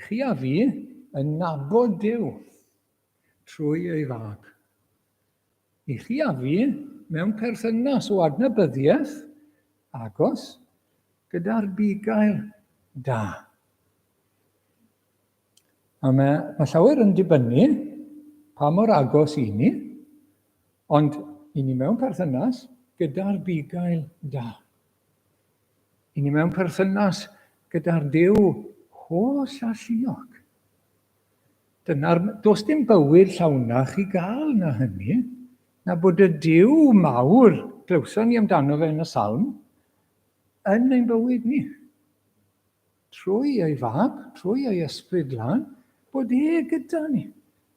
S1: Chi a fi yn nabod Duw trwy ei fab. I chi a fi mewn perthynas o adnabyddiaeth agos gyda'r bugail da. A mae llawer yn dibynnu pa mor agos i ni, ond i ni mewn perthynas gyda'r bugail da. I ni mewn perthynas gyda'r Duw holl a lluog. Does dim bywyd llawnach i gael na hynny, na bod y Duw mawr, glywson ni amdano fe yn y salm, yn ein bywyd ni. Trwy ei fab, trwy ei ysbryd lan, bod gyda ni,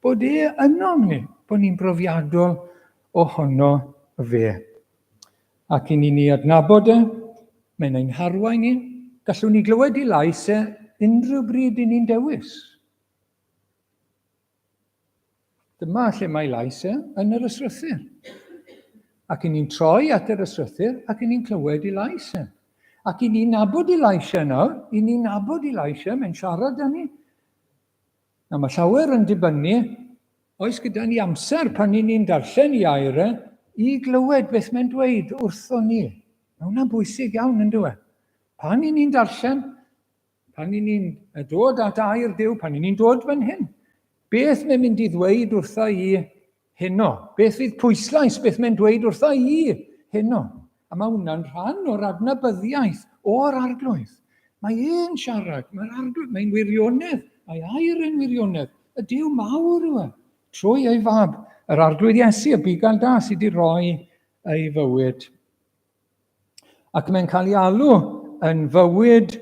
S1: bod yno ni, bod ni'n brofiadol ohono fe. Ac i ni adnabod mae'n ein harwain ni, gallwn ni glywed ei lais unrhyw bryd i ni'n dewis. Dyma lle mae lais yn yr ysrythyr. Ac i ni'n troi at yr ysrythyr ac i ni'n clywed ei lais. Ac i ni'n nabod ei lais nawr, i ni'n nabod ei lais, mae'n siarad â ni. A mae llawer yn dibynnu, oes gyda ni amser pan ni'n darllen i air i glywed beth mae'n dweud wrtho ni. Mae hwnna'n bwysig iawn yn dweud. Pan ni'n darllen, pan ni'n dod at air Duw, pan ni'n dod fan hyn, beth mae'n mynd i ddweud wrtho i heno? Beth fydd pwyslais, beth mae'n dweud wrtho i heno? A mae hwnna'n rhan o'r adnabyddiaeth o'r arglwydd. Mae e'n siarad, mae'n wirionedd, mae air yn wirionedd. Y Duw mawr yw trwy ei fab, yr arglwydd Iesu, y bugail da sydd wedi rhoi ei fywyd. Ac mae'n cael ei alw yn fywyd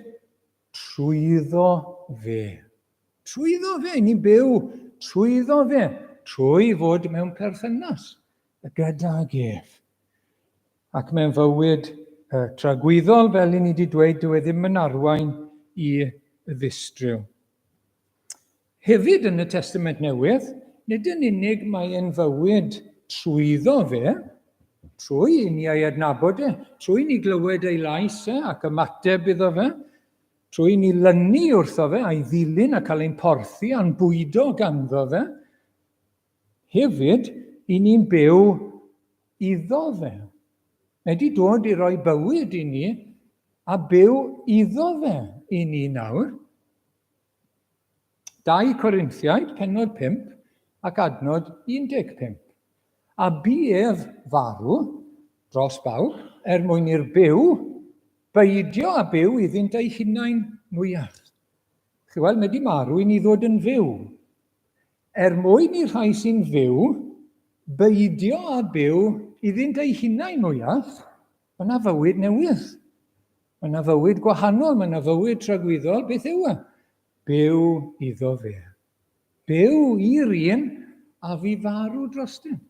S1: trwyddo fe. Trwyddo fe, ni'n byw trwyddo fe, trwy fod mewn perthynas gydag ef. Ac mae'n fywyd tragwyddol, fel i ni wedi dweud, dyw e ddim yn arwain i ddistryw. Hefyd yn y Testament Newydd, nid yn unig mae'n fywyd trwyddo fe, trwy i ni ei adnabod trwy ni glywed ei lais ac ymateb iddo fe, trwy ni lynu wrtho fe, a'i ddilyn a cael ein porthi a'n bwydo ganddo fe, hefyd i ni'n byw iddo fe. Mae wedi dod i roi bywyd i ni a byw iddo fe i ni nawr. 2 Corinthiaid, pennod 5 ac adnod 15. A bu ef farw dros bawb mwyn i'r byw, beidio a byw iddynt ei hunain mwyach. Chi weld, mae wedi marw i ni ddod yn fyw. Mwyn i'r rhai sy'n fyw, beidio a byw iddynt ei hunain mwyach, mae yna fywyd newydd. Mae yna fywyd gwahanol, mae yna fywyd tragwyddol. Beth yw e? Byw iddo fe. Byw i'r un a fi farw drostynt.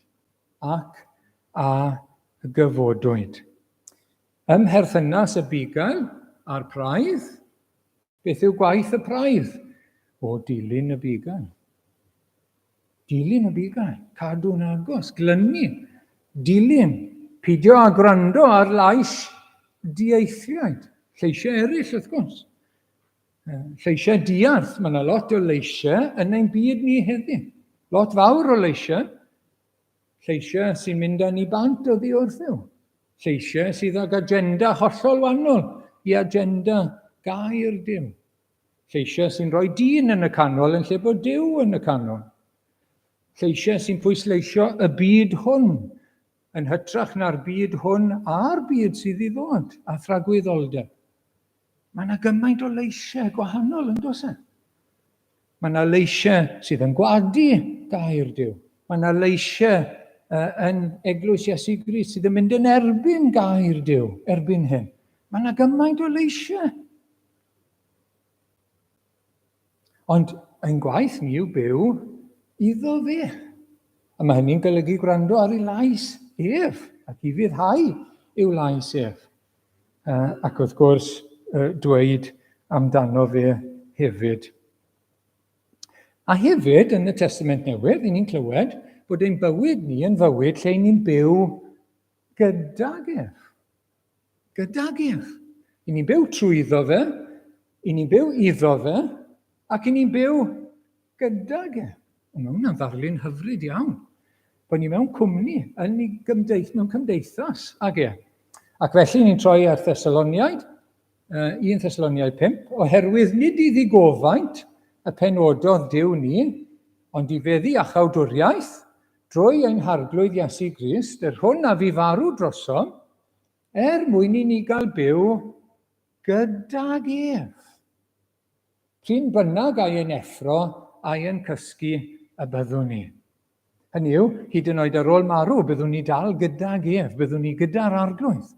S1: Ac a gyfodwyd. Ymherthynas y bugail a'r praidd. Beth yw gwaith y praidd? O dilyn y bugail. Dilyn y bugail. Cadw'n agos. Glynu. Dilyn. Pidio a gwrando ar lais dieithriaid. Lleisiau eraill, wrth gwrs. Lleisiau diarth. Mae yna lot o leisiau yn ein byd ni heddi. Lot fawr o leisiau. Lleisiau sy'n mynd â ni bant o ddi wrth yw. Lleisiau sydd ag agenda hollol wahanol i agenda gair Duw. Lleisiau sy'n rhoi dyn yn y canol yn lle bod Duw yn y canol. Lleisiau sy'n pwysleisio y byd hwn, yn hytrach na'r byd hwn a'r byd sydd i ddod, a thragwyddoldeb. Mae yna gymaint o leisiau gwahanol yn does e? Mae yna leisiau sydd yn gwadu gair Duw. Mae yna leisiau yn Eglwys Iesu Grist sydd yn mynd yn erbyn gair Duw, erbyn hyn. Mae yna gymaint o leisiau. Ond ein gwaith ni yw byw iddo fe. A mae hynny'n golygu gwrando ar ei lais ef, ac i fyddhau i'w lais ef. Ac wrth gwrs, dweud amdano fe hefyd. A hefyd, yn y Testament Newydd, ni'n clywed bod ein bywyd ni yn fywyd lle ni'n byw gydag ef. Gydag ef. I ni'n byw trwyddo fe, i ni'n byw iddo fe, ac i ni'n byw gydag ef. Mae hwnna'n ddarlun hyfryd iawn. Bod ni mewn cwmni, mewn cymdeithas ag e. Ac felly ni'n troi ar Thessaloniaid, 1 Thessaloniaid 5, oherwydd nid i ddigofaint y penododd Duw ni, ond i feddi a chawdwriaeth, drwy ein harglwydd Iesu Grist, hwn a fi farw drosom, mwyn i ni gael byw gydag ef. Pryn bynnag ai yn effro, ai yn cysgu y byddwn ni. Hynny yw, hyd yn oed ar ôl marw, byddwn ni dal gydag ef, byddwn ni gyda'r arglwydd.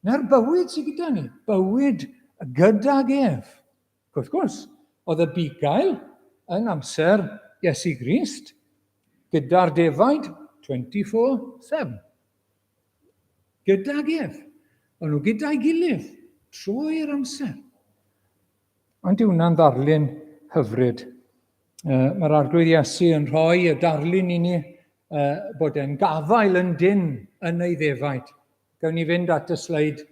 S1: Na'r bywyd sydd gyda ni, bywyd gydag ef. Wrth gwrs, oedd y bugail yn amser Iesu Grist, gyda'r defaid 24/7. Gydag ef. O'n nhw gyda'i gilydd trwy'r amser. Ond yw hwnna'n ddarlun hyfryd. Mae'r arglwydd Iesu yn rhoi y darlun i ni bod e'n gafael yn dyn yn ei ddefaid. Gawn ni fynd at y sleid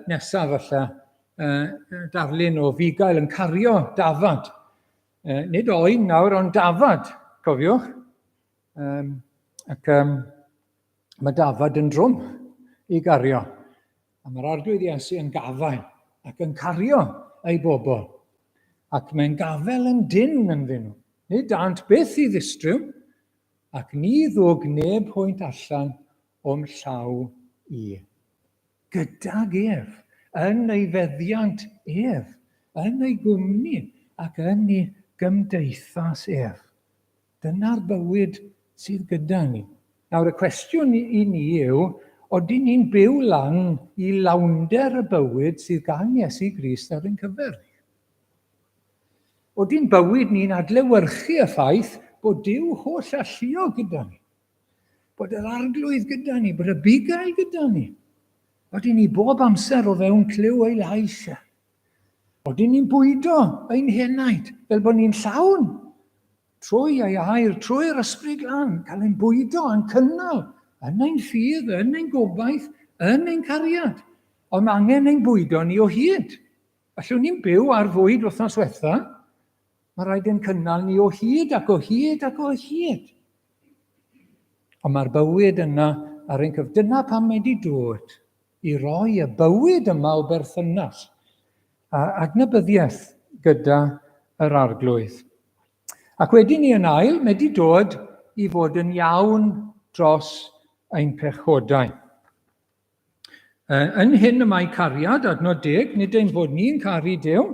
S1: nesaf falle. Darlun o fugail yn cario dafad. Nid oen nawr, ond dafad, cofiwch. Ac mae dafad yn drwm i gario. A mae'r arglwydd Iesu yn gafael ac yn cario ei bobl. Ac mae'n gafel yn dyn yn nhw. Nid dant byth i ddistryw, ac ni ddwg neb hwynt allan o'm llaw i. Gydag ef, yn ei feddiant ef, yn ei gwmni, ac yn ei gymdeithas ef. Dyna'r bywyd sydd gyda ni. Nawr, y cwestiwn i ni yw, odyn ni'n byw lan i lawnder y bywyd sydd gan Iesu Grist ar ein cyfer ni? Odyn bywyd ni'n adlewyrchu y ffaith bod Duw holl allio gyda ni. Bod yr arglwydd gyda ni, bod y bugail gyda ni. Odyn ni bob amser o fewn clyw ei lais. Odyn ni'n bwydo ein henaid, fel bod ni'n llawn. Trwy ei air, trwy'r ysbryd glân, cael ein bwydo yn cynnal, yn ein ffydd, yn ein gobaith, yn ein cariad. Ond mae angen ein bwydo ni o hyd. Allwn ni'n byw ar fwyd wythnos diwetha, mae rhaid yn cynnal ni o hyd ac o hyd ac o hyd. Ond mae'r bywyd yna ar ein cyfer. Dyna pam mae wedi dod i roi y bywyd yma o berthynas a adnabyddiaeth gyda yr arglwydd. Ac wedyn ni yn ail, mae wedi dod i fod yn iawn dros ein pechodau. Yn hyn y mae cariad, adnod 10, nid ein fod ni'n caru Duw,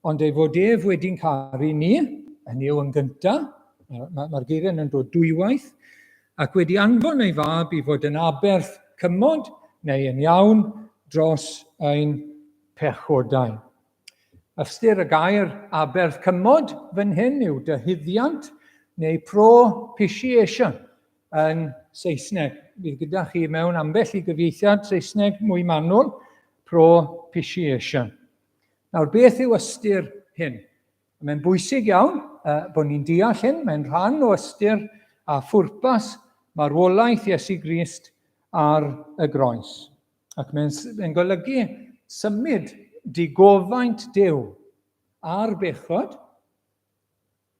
S1: ond ei fod ef wedi'n caru ni, hynny yw yn gyntaf, mae'r geiriau yn dod dwywaith, ac wedi anfon ei fab i fod yn aberth cymod neu yn iawn dros ein pechodau. Ystyr y gair aberth cymod fan hyn yw dyhyddiant neu propitiation yn Saesneg. Bydd gyda chi mewn ambell i gyfieithiad Saesneg mwy manwl, propitiation. Nawr, beth yw ystyr hyn? Mae'n bwysig iawn bod ni'n deall hyn. Mae'n rhan o ystyr a phwrpas marwolaeth Iesu Grist ar y groes. Ac mae'n golygu symud digofaint Duw a'r bechod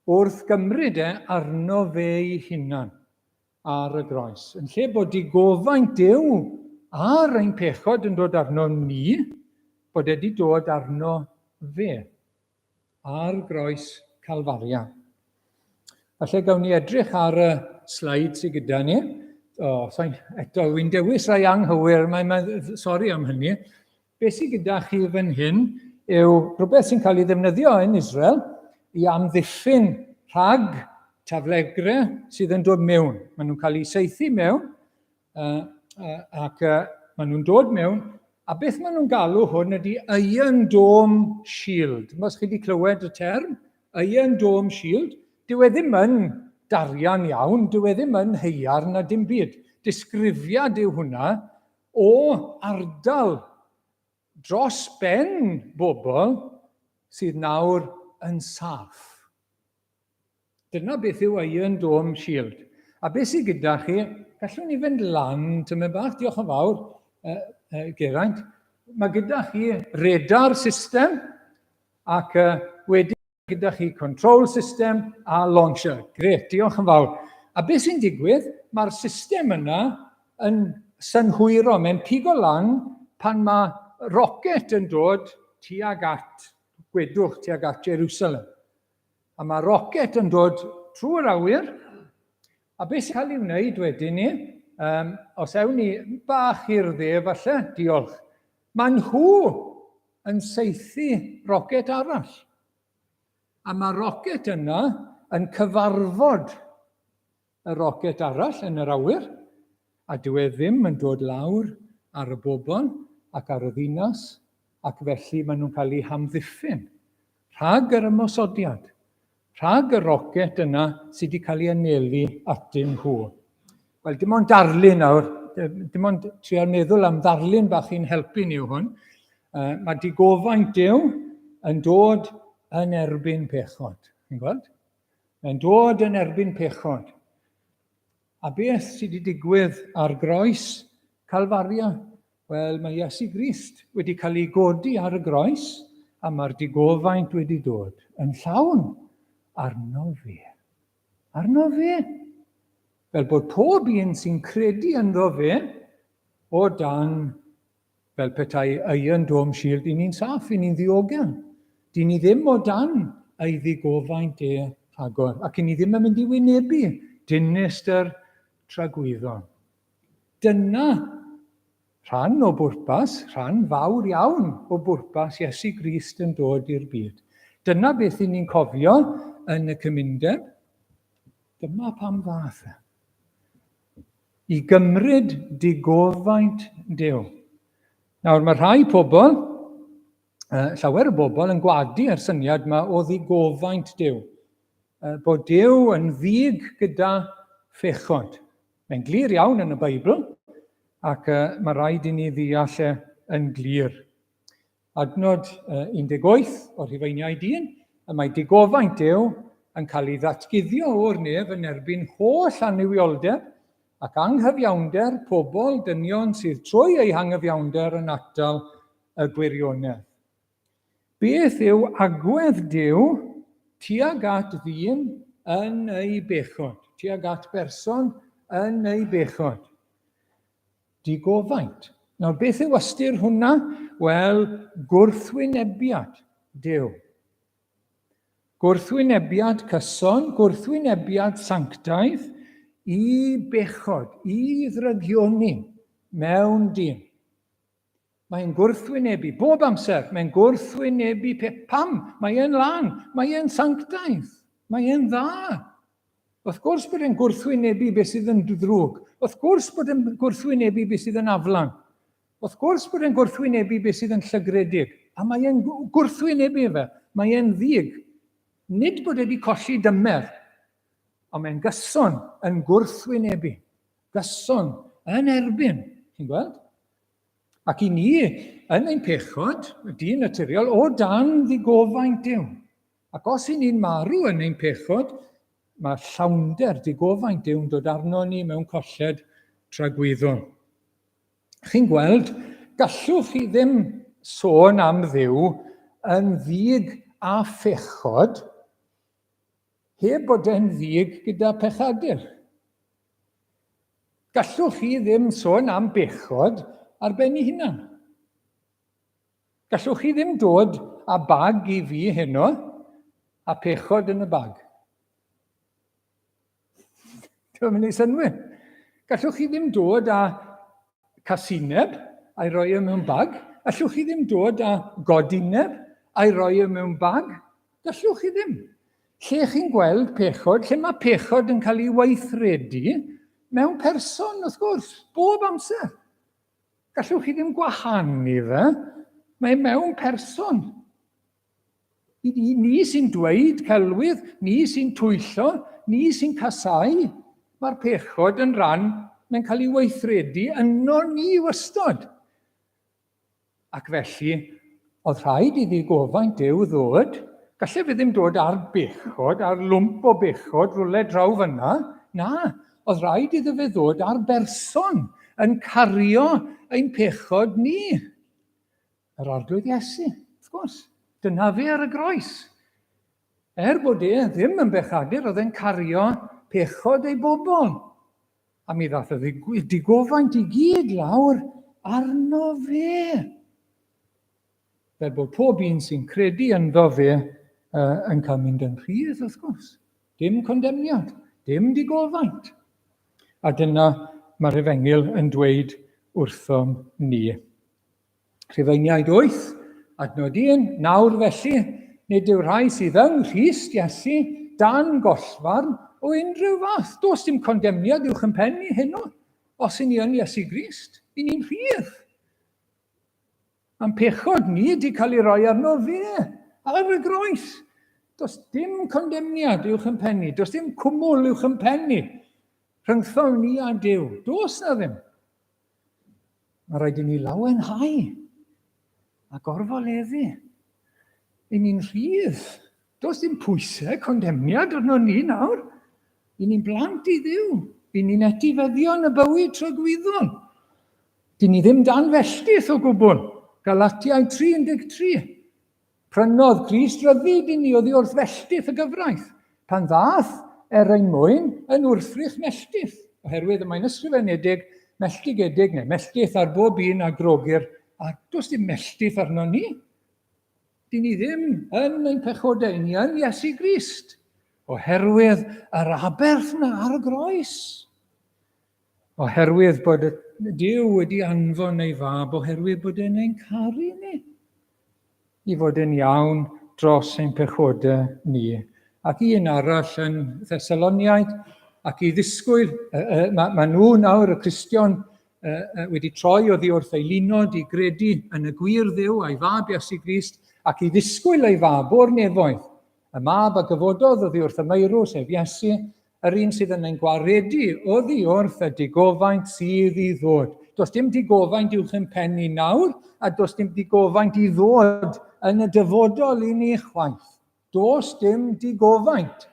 S1: wrth gymryd arno fe ei hunan ar y groes. Yn lle bod digofaint Duw ar ein pechod yn dod arno ni, bod wedi dod arno fe. ar groes Calfaria. Falle gawn ni edrych ar y sleid sydd gyda ni. Eto, wy'n dewis rai anghywir, sori am hynny. Beth sydd gyda chi fan hyn yw rhywbeth sy'n cael ei ddefnyddio yn Israel i amddiffyn rhag taflegrau sydd yn dod mewn. Maen nhw'n cael eu saethu mewn ac maen nhw'n dod mewn. A beth maen nhw'n galw hwn ydy Iron Dome Shield. Os chi wedi clywed y term, Iron Dome Shield, dyw e ddim yn darian iawn, dyw e ddim yn heiar na dim byd. Disgrifiad yw hwnna o ardal dros ben bobl sydd nawr yn saff. Dyna beth yw Iron Dome Shield. A beth sydd gyda chi, gallwn ni fynd lan, tyma bach, diolch yn fawr, Geraint. Mae gyda chi radar system ac wedyn gyda chi control system a launcher. Gret, diolch yn fawr. A beth sy'n digwydd, mae'r system yna yn synhwyro, mae'n pigo lan pan mae rocket yn dod tuag at, gwedwch tuag at Jerusalem. A mae rocket yn dod trwy'r awyr, a beth sy'n cael ei wneud wedyn ni, os ewn ni bach i'r dde falle, diolch, mae nhw yn saethu rocket arall. A mae rocket yna yn cyfarfod y rocket arall yn yr awyr, a dyw e ddim yn dod lawr ar y bobl ac ar y ddinas, ac felly maen nhw'n cael eu hamddiffyn rhag yr ymosodiad. Rhag y rocket yna sydd wedi cael ei anelu atyn nhw. Wel, dim ond darlun nawr, dim ond trial meddwl am ddarlun bach i'n helpu ni yw hwn. Mae digofaint Duw yn dod yn erbyn pechod. Chi'n gweld? Mae'n dod yn erbyn pechod. A beth sydd wedi digwydd ar groes Calfaria? Wel, mae Iesu Grist wedi cael ei godi ar y groes, a mae'r digofaint wedi dod yn llawn. Arno fe. Arno fe. Fel bod pob un sy'n credu ynddo fe, o dan, fel petai Iron Dome Shield, i ni'n saff, i ni'n ddiogel. Di ni ddim o dan ei ddigofaint rhagor, ac i ni ddim yn mynd i wynebu dinistyr tragwyddon. Dyna rhan o bwrpas, rhan fawr iawn o bwrpas Iesu Grist yn dod i'r byd. Dyna beth i ni'n cofio yn y cymundeb. Dyma pam fath. I gymryd digofaint Duw. Nawr, mae rhai pobl, llawer o bobl yn gwadu yr syniad yma o ddigofaint Duw. Bod Duw yn ddig gyda phechod. Mae'n glir iawn yn y Beibl, ac mae rhaid i ni ddeall yn glir. Adnod 18 o'r Rhufeiniaid 1, mae digofaint Duw yn cael ei ddatguddio o'r nef yn erbyn holl anifioldeb ac anghyfiawnder pobl dynion sydd trwy eu anghyfiawnder yn atal y gwirionedd. Beth yw agwedd Duw tuag at ddyn yn ei bechod, tuag at berson yn ei bechod? Digofaint. Nawr, beth yw ystyr hwnna? Wel, gwrthwynebiad Duw. Gwrthwynebiad cyson, gwrthwynebiad sanctaidd i bechod, i ddrygioni mewn dyn. Mae'n gwrthwynebu, bob amser, mae'n gwrthwynebu pam? Mae'n lan, mae'n sanctaidd, mae'n dda. Wrth gwrs bod e'n gwrthwynebu beth sydd yn ddrwg. Wrth gwrs bod e'n gwrthwynebu beth sydd yn aflan. Wrth gwrs bod e'n gwrthwynebu beth sydd yn llygredig. A mae'n gwrthwynebu fe, mae'n ddig. Nid bod wedi colli dymer, ond mae'n gyson yn gwrthwynebu. Gyson yn erbyn, chi'n gweld? Ac i ni, yn ein pechod, dyn naturiol, o dan ddigofaint Duw. Ac os i ni'n marw yn ein pechod, mae llawnder digofaint Duw'n dod arno ni mewn colled tragwyddol. Chi'n gweld, gallwch chi ddim sôn am Dduw yn ddig a phechod, heb bod e'n ddig gyda pechadur. Gallwch chi ddim sôn am bechod ar ben ei hunan. Gallwch chi ddim dod a bag i fi heno a pechod yn y bag. Dwi'n mynd i synwyr. Gallwch chi ddim dod â casineb a'i roi e mewn bag. Allwch chi ddim dod â godineb a'i roi e mewn bag. Gallwch chi ddim. Lle chi'n gweld pechod, lle mae pechod yn cael ei weithredu, mewn person, wrth gwrs, bob amser. Gallwch chi ddim gwahanu fe, mae mewn person. Ni sy'n dweud celwydd, ni sy'n twyllo, ni sy'n casau, mae'r pechod yn rhan mae'n cael ei weithredu yno ni wystod. Ac felly, oedd rhaid iddi gofaint Duw ddod, gallai fe ddim dod ar bechod, ar lwmp o bechod, rwle draw fyna. Na, oedd rhaid iddo fe ddod ar berson yn cario ein pechod ni. Yr arglwydd Iesu, wrth gwrs. Dyna fe ar y groes. Bod ddim yn bechadur, oedd e'n cario pechod ei bobl. A mi ddath y digofaint i gyd lawr arno fe. Fel bod pob un sy'n credu ynddo fe yn cael mynd yn rhydd, wrth gwrs. Dim condemniad, dim digofaint. A dyna mae'r Efengyl yn dweud wrthom ni. Rhufeiniaid 8, adnod 1, nawr felly, nid yw'r rhai sydd yn Christ Iesu dan gollfarn o unrhyw fath. Does dim condemniad uwch yn penni heno, os i ni yn Iesu Grist, i ni'n rhydd. A'n pechod ni wedi cael ei roi arno fe, ar y groes. Does dim condemniad uwch yn penni, does dim cwmwl uwch yn penni, rhyngthon ni a Duw. Does na ddim. Mae rhaid i ni lawenhau a gorfoleddu. I ni'n rhydd. Does dim pwysau condemniad arno ni nawr. I ni'n blant i Dduw. I ni'n etifeddio yn y bywyd trogwyddol. Di ni ddim dan felltith o gwbl. Galatiaid 3:13. Prynodd Crist ryddid i ni oddi wrth felltith y gyfraith. Pan ddath ein mwyn yn wrthrych melltith. Oherwydd y mae'n ysgrifenedig melltigedig neu melltith ar bob un a grogir. A does dim melltith arno ni. Di ni ddim yn ein pechodau, ni yn Iesu Grist. Oherwydd yr aberth na ar y groes. Oherwydd bod Duw wedi anfon ei fab, oherwydd bod e'n ein caru ni. I fod yn iawn dros ein pechodau ni. Ac un arall yn Thessaloniaid, ac i ddisgwyl, mae nhw nawr, y Cristion, wedi troi oddi wrth ei lunod i gredu yn y gwir Dduw a'i fab Iesu Grist, ac i ddisgwyl ei fab o'r nefoedd. Y mab a gyfododd oddi wrth y meirw, sef Iesu, yr un sydd yn ein gwaredu oddi wrth y digofaint sydd i ddod. Does dim digofaint uwch yn penni nawr, a does dim digofaint i ddod yn y dyfodol i ni chwaith. Does dim digofaint.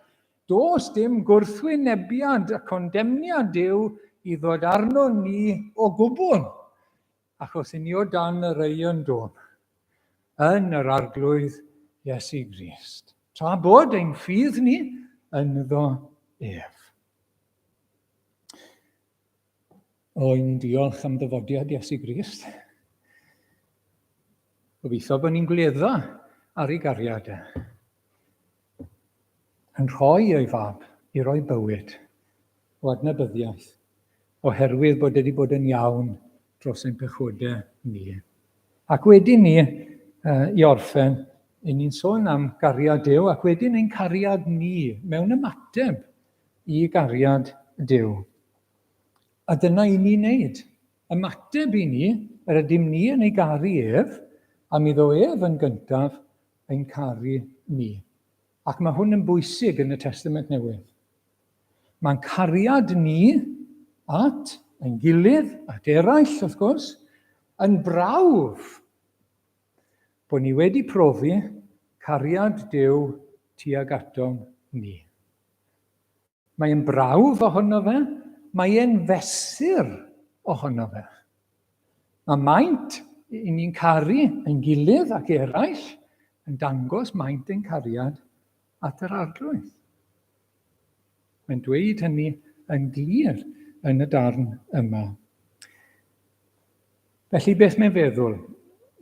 S1: Does dim gwrthwynebiad a condemniad Duw i ddod arno ni o gwbl, achos i ni o dan yr eion dôn, yn yr arglwydd Iesu Grist. Tra bod ein ffydd ni ynddo ef. Ni'n diolch am ddyfodiad Iesu Grist. Gobeithio bod ni'n gledda ar ei gariadau. Yn rhoi ei fab i roi bywyd o adnabyddiaeth, oherwydd bod wedi bod yn iawn dros ein pechodau ni. Ac wedyn ni, i orffen, ni'n sôn am gariad Duw, ac wedyn ein cariad ni mewn ymateb i gariad Duw. A dyna i ni'n neud. Ymateb i ni, yr ydym ni yn ei garu ef, a mi ddo ef yn gyntaf ein caru ni. Ac mae hwn yn bwysig yn y Testament Newydd. Mae'n cariad ni at ein gilydd, at eraill wrth gwrs, yn brawf bod ni wedi profi cariad Duw tuag atom ni. Mae'n brawf ohono fe, mae'n fesur ohono fe. Mae maint i ni'n caru ein gilydd ac eraill yn dangos maint ein cariad at yr arglwydd. Mae'n dweud hynny yn glir yn y darn yma. Felly beth mae'n feddwl?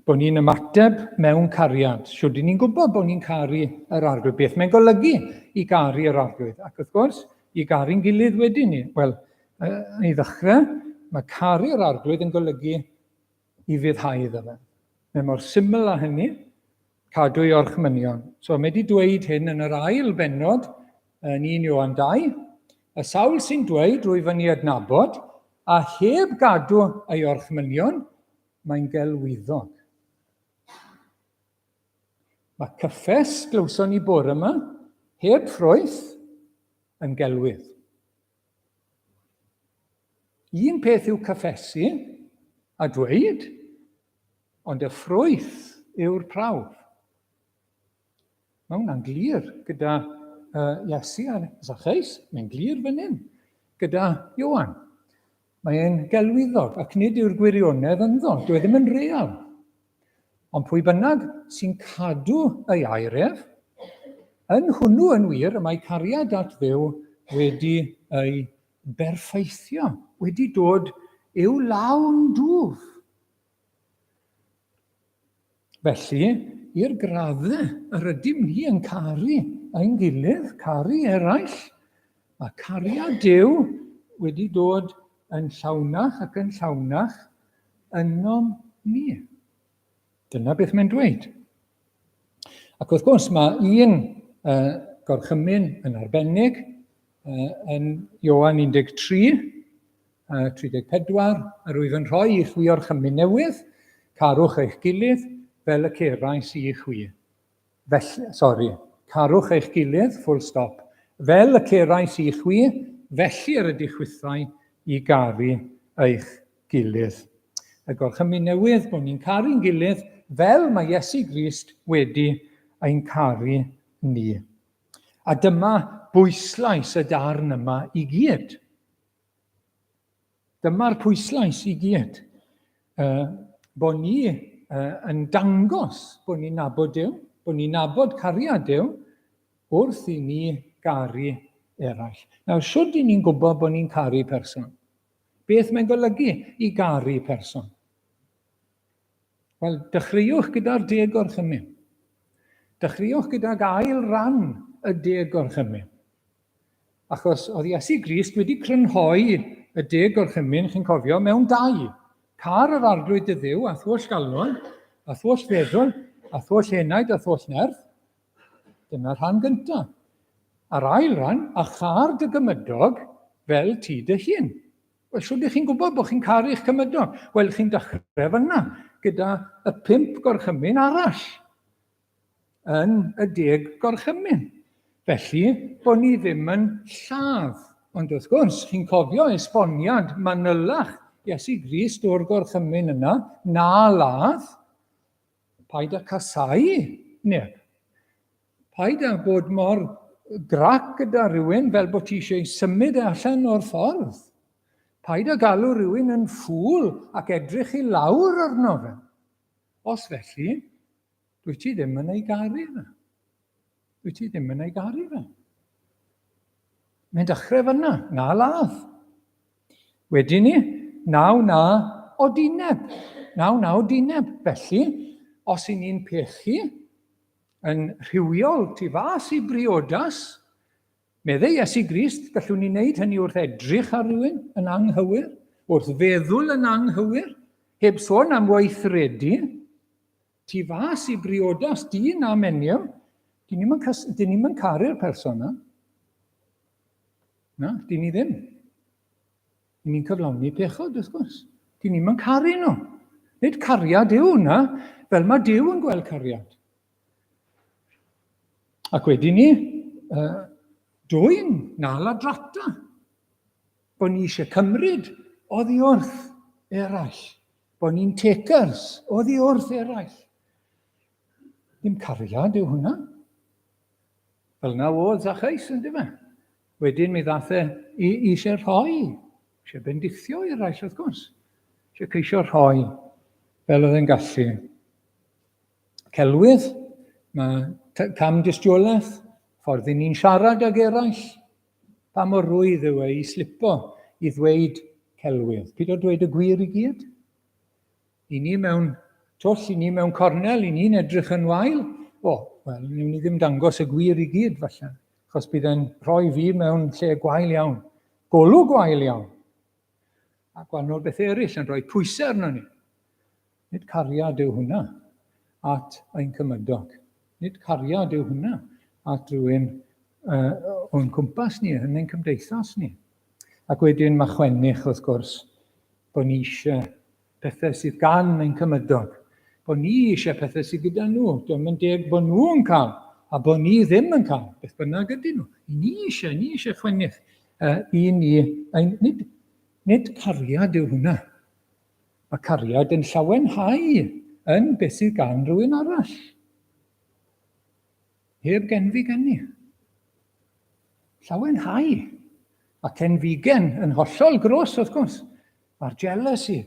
S1: bod ni'n ymateb mewn cariad. Siwr, ni'n gwybod bod ni'n caru yr arglwydd. Beth mae'n golygu i garu yr arglwydd? Ac wrth gwrs, i garu'n gilydd wedyn ni. Wel, i ddechrau, mae caru'r arglwydd yn golygu i fyddhau iddo fe. Mae mor syml â hynny, cadw i orchmynion. So, mae wedi dweud hyn yn yr ail bennod yn 1 Ioan 2, y sawl sy'n dweud rwy fy ni adnabod, a heb gadw ei orchmynion, mae'n gelwyddog. Mae cyffes glywson ni bore yma, heb ffrwyth, yn gelwydd. Un peth yw cyffesu a dweud, ond y ffrwyth yw'r prawf. Mae hwnna'n glir gyda Iesu a Zaccheus, mae'n glir fan hyn, gyda Ioan. Mae'n gelwyddog, ac nid yw'r gwirionedd ynddo, dwi ddim yn real. Ond pwy bynnag sy'n cadw ei airef, yn hwnnw yn wir, mae cariad at Dduw wedi ei berffeithio, wedi dod i'w lawn dwf. Felly, i'r graddau, yr ydym ni yn caru ein gilydd, caru eraill, mae cariad Duw wedi dod yn llawnach ac yn llawnach ynom ni. Dyna beth mae'n dweud. Ac wrth gwrs, mae un gorchymyn yn arbennig yn Ioan 13, 34, yr wyf yn rhoi i chwi orchymyn newydd, carwch eich gilydd fel y cerais i chwi. Carwch eich gilydd, full stop, fel y cerais i chwi, felly yr ydych chwythau i garu eich gilydd. Y gorchymyn newydd bod ni'n caru'n gilydd fel mae Iesu Grist wedi ein caru ni. A dyma bwyslais y darn yma i gyd. Dyma'r pwyslais i gyd. Bod ni yn dangos bod ni'n nabod Duw, bod ni'n nabod cariad Duw, wrth i ni garu eraill. Nawr, shwd i ni'n gwybod bod ni'n caru person? Beth mae'n golygu i garu person? Wel, dechreuwch gyda'r 10 gorchymyn. Dechreuwch gyda'r ail ran y 10 gorchymyn. Achos oedd Iesu Grist wedi crynhoi y 10 gorchymyn, chi'n cofio, mewn 2. Car yr arglwydd y Dduw, a thwll galon, a thwll feddwl, a thwll henaid, a thwll nerth. Dyna'r rhan gyntaf. A'r ail ran, a char dy gymydog fel ti dy hun. Wel, shwd ych chi'n gwybod bod chi'n caru eich cymydog? Wel, chi'n dechrau fyna gyda y 5 gorchymyn arall yn y 10 gorchymyn. Felly, bod ni ddim yn lladd. Ond wrth gwrs, chi'n cofio esboniad manylach Iesu Grist o'r gorchymyn yna, na ladd, paid â casau neb. Paid â bod mor grac gyda rhywun fel bod ti eisiau symud allan o'r ffordd. Paid â galw rhywun yn ffŵl ac edrych i lawr arno fe. Os felly, dwi ti ddim yn ei garu fe. Dwi ti ddim yn ei garu fe. Mae'n dechrau fyna, na ladd. Wedyn ni, naw na o dineb. Naw na o dineb. Felly, os i ni'n pechu yn rhywiol tu fas i briodas, meddai Iesu Grist, gallwn ni wneud hynny wrth edrych ar rhywun yn anghywir, wrth feddwl yn anghywir, heb sôn am weithredu, tu fas i briodas dyn a menyw, dyn ni'n yn caru'r person yna. Na, dyn ni ddim. Dyn ni'n cyflawni pechod, wrth gwrs. Dyn ni'n caru nhw. Nid cariad yw hwnna, fel mae Duw yn gweld cariad. Ac wedyn ni, dwy'n nal a drata, bod ni eisiau cymryd oddi wrth eraill, bod ni'n takers oddi wrth eraill. Dim cariad yw hwnna. Fel na oedd Zaccheus yn dyfa. Wedyn mi ddath eisiau rhoi, eisiau bendithio eraill wrth gwrs, eisiau ceisio rhoi fel oedd yn gallu. Celwydd, mae cam dystiolaeth, ffordd i ni'n siarad ag eraill, pa mor rwydd yw i slipo i ddweud celwydd. Pyd o dweud y gwir i gyd? I ni mewn twll i ni mewn cornel, i ni'n edrych yn wael. Wel, ni'n ni ddim dangos y gwir i gyd, falle, achos bydd e'n rhoi fi mewn lle gwael iawn, golwg gwael iawn, a gwahanol beth eraill yn rhoi pwysau arno ni. Nid cariad yw hwnna at ein cymydog. Nid cariad yw hwnna at rhywun o'n cwmpas ni, yn ein cymdeithas ni. Ac wedyn mae chwennych, wrth gwrs, bod ni eisiau pethau sydd gan ein cymydog. Bod ni eisiau pethau sydd gyda nhw. Dwi'n mynd deg bod nhw'n cael, a bod ni ddim yn cael. Beth bynnag ydyn nhw. Ni eisiau chwennych i ni. Nid cariad yw hwnna. Mae cariad yn llawenhau yn beth sydd gan rhywun arall. Heb genfi gen ni. Llawenhau. Ac enfigen yn hollol gros, wrth gwrs. Mae'r jealousy.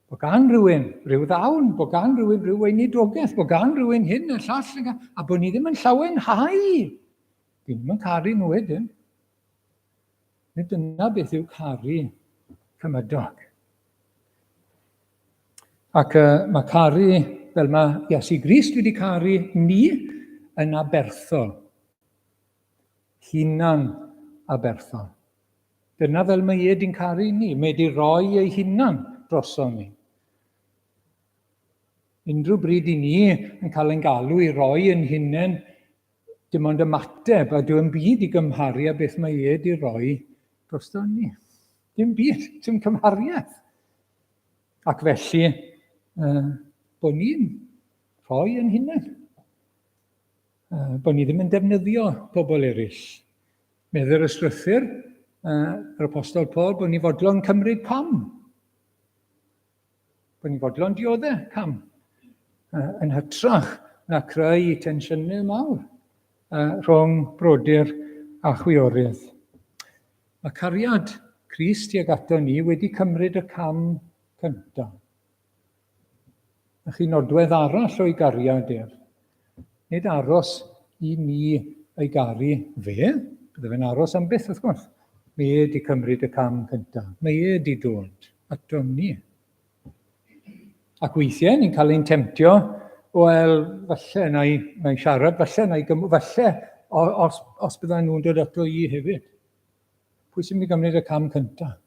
S1: Bod gan rhywun rhyw ddawn, bod gan rhywun rhyw weinidogaeth, bod gan rhywun hyn y llall, a bod ni ddim yn llawenhau. Dwi ddim yn caru nhw wedyn. Nid dyna beth yw caru cymydog. Ac mae caru, fel mae Iesu Grist wedi caru ni, yn aberthol. Hunan aberthol. Dyna fel mae wedi'n caru ni. Mae wedi rhoi ei hunan droson ni. Unrhyw bryd i ni yn cael ein galw i roi yn hunain, dim ond ymateb, a dwi'n byd i gymharu a beth mae wedi rhoi droson ni. Dim byd, dim cymhariaeth. Ac felly, bod ni'n rhoi yn hunain. Bod ni ddim yn defnyddio pobl eraill. Meddy'r ysgrythur, yr apostol Paul, bod ni fodlon cymryd cam. Bod ni fodlon dioddau cam. Yn hytrach na creu tensiynau mawr rhwng brodyr a chwiorydd. Mae cariad Crist tuag ato ni wedi cymryd y cam cyntaf. Chi nodwedd arall o'i gariad nid aros i ni ei garu fe, bydde fe'n aros am byth wrth gwrs. Mae wedi cymryd y cam cyntaf. Mae wedi dod ato ni. Ac weithiau ni'n cael ein temtio, wel, falle na i siarad, falle os bydda nhw'n dod ato i hefyd. Pwy sy'n mynd i gymryd y cam cyntaf?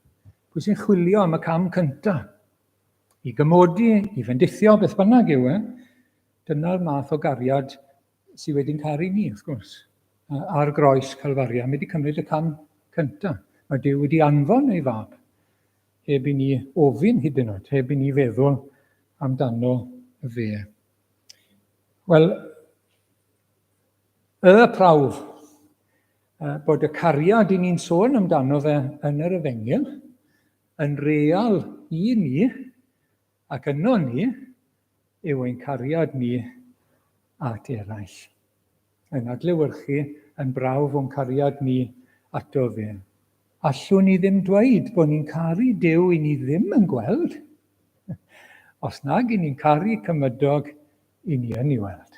S1: Pwy sy'n chwilio am y cam cyntaf? I gymodi, i fendithio, beth bynnag yw dyna'r math o gariad sydd wedi'n caru ni, wrth gwrs. Ar groes Calfaria, mae wedi cymryd y cam cyntaf. Mae Duw wedi anfon ei fab, heb i ni ofyn hyd yn oed, heb i ni feddwl amdano fe. Wel, y prawf bod y cariad i ni'n sôn amdano fe yn yr Efengyl yn real i ni ac yno ni yw ein cariad ni at eraill. Yn adlewyrchu yn brawf o'n cariad ni ato fe. Allwn ni ddim dweud bod ni'n caru Duw i ni ddim yn gweld, os nag i ni'n caru cymydog i ni yn ei weld.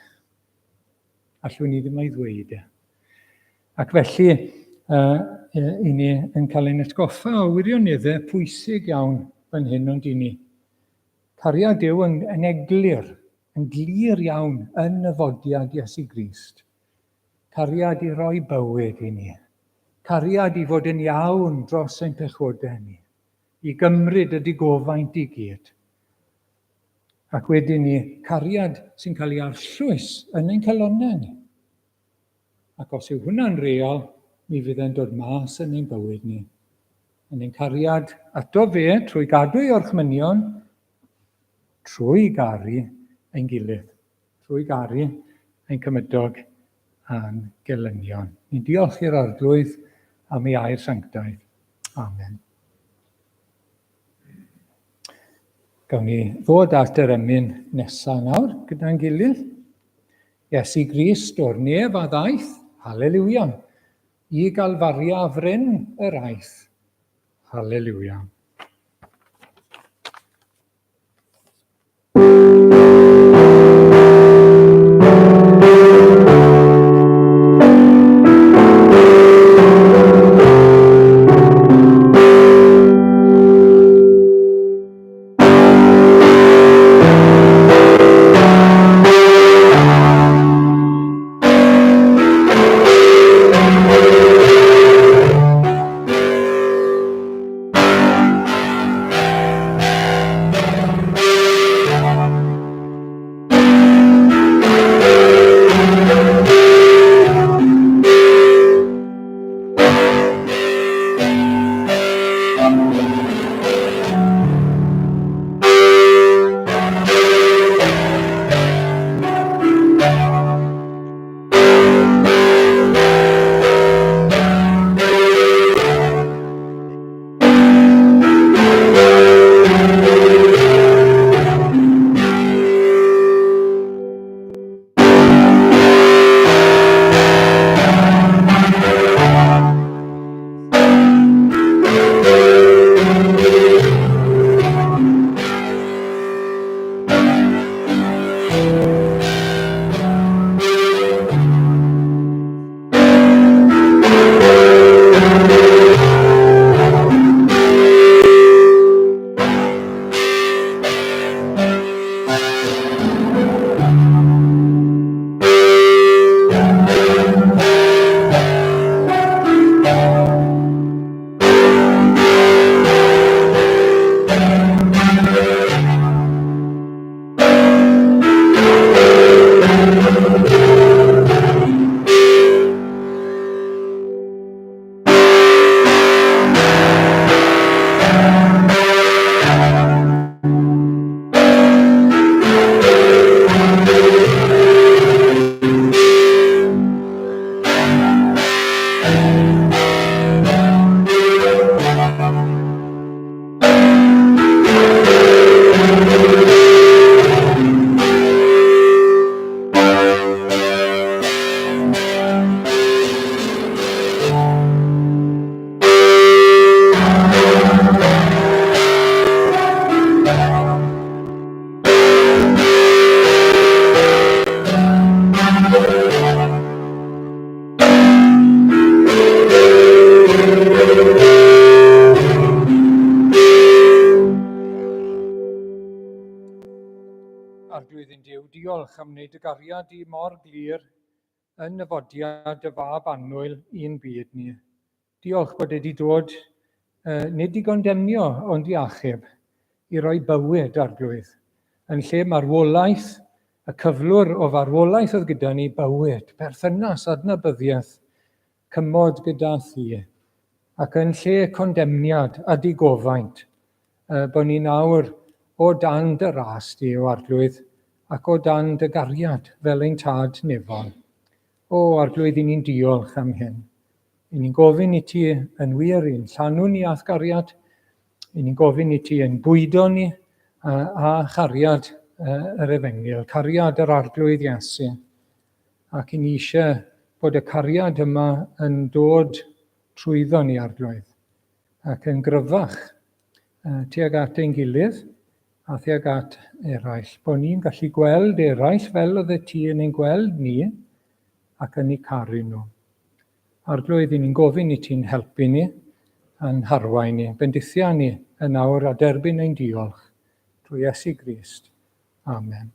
S1: Allwn ni ddim ei ddweud. Ac felly, i ni yn cael ein atgoffa o wirioneddau pwysig iawn fan hyn ond i ni. Cariad Duw yn eglur, yn glir iawn yn y fodiad Iesu Grist. Cariad i roi bywyd i ni. Cariad i fod yn iawn dros ein pechodau ni. I gymryd y digofaint i gyd. Ac wedyn ni, cariad sy'n cael ei arllwys yn ein calonnau ni. Ac os yw hwnna'n real, mi fydd e'n dod mas yn ein bywyd ni. Yn ein cariad ato fe trwy gadw ei orchmynion, trwy garu ein gilydd, trwy garu ein cymydog a'n gelynion. Ni'n diolch i'r arglwydd am ei air sanctaidd. Amen. Gawn ni ddod at yr emyn nesaf nawr gyda'n gilydd. Iesu Grist o'r nef a ddaeth, halleluia, i galfaria fryn yr aeth. Halleluia. diolch am wneud y gariad i mor glir yn nyfodiad y fab annwyl i'n byd ni. Diolch bod wedi dod nid i gondemnio, ond i achub, i roi bywyd arglwydd. Yn lle marwolaeth, y cyflwr o farwolaeth oedd gyda ni, bywyd, perthynas, adnabyddiaeth, cymod gyda thi. Ac yn lle condemniad a digofaint, bod ni nawr o dan dy ras di o arglwydd, ac o dan dy gariad fel ein tad nefol. O arglwydd, i ni'n diolch am hyn. I ni'n gofyn i ti yn wir i'n llanw ni ath gariad, i ni'n gofyn i ti yn bwydo ni a chariad yr Efengyl, cariad yr arglwydd Iesu. Ac i ni eisiau bod y cariad yma yn dod trwyddo ni arglwydd, ac yn gryfach tuag at ein gilydd a tuag at eraill, bod ni'n gallu gweld eraill fel oedd y ti yn ein gweld ni ac yn ei caru nhw. Arglwydd, i ni'n gofyn i ti'n helpu ni a'n harwain ni, bendithia ni yn awr a derbyn ein diolch. Drwy Iesu Grist. Amen.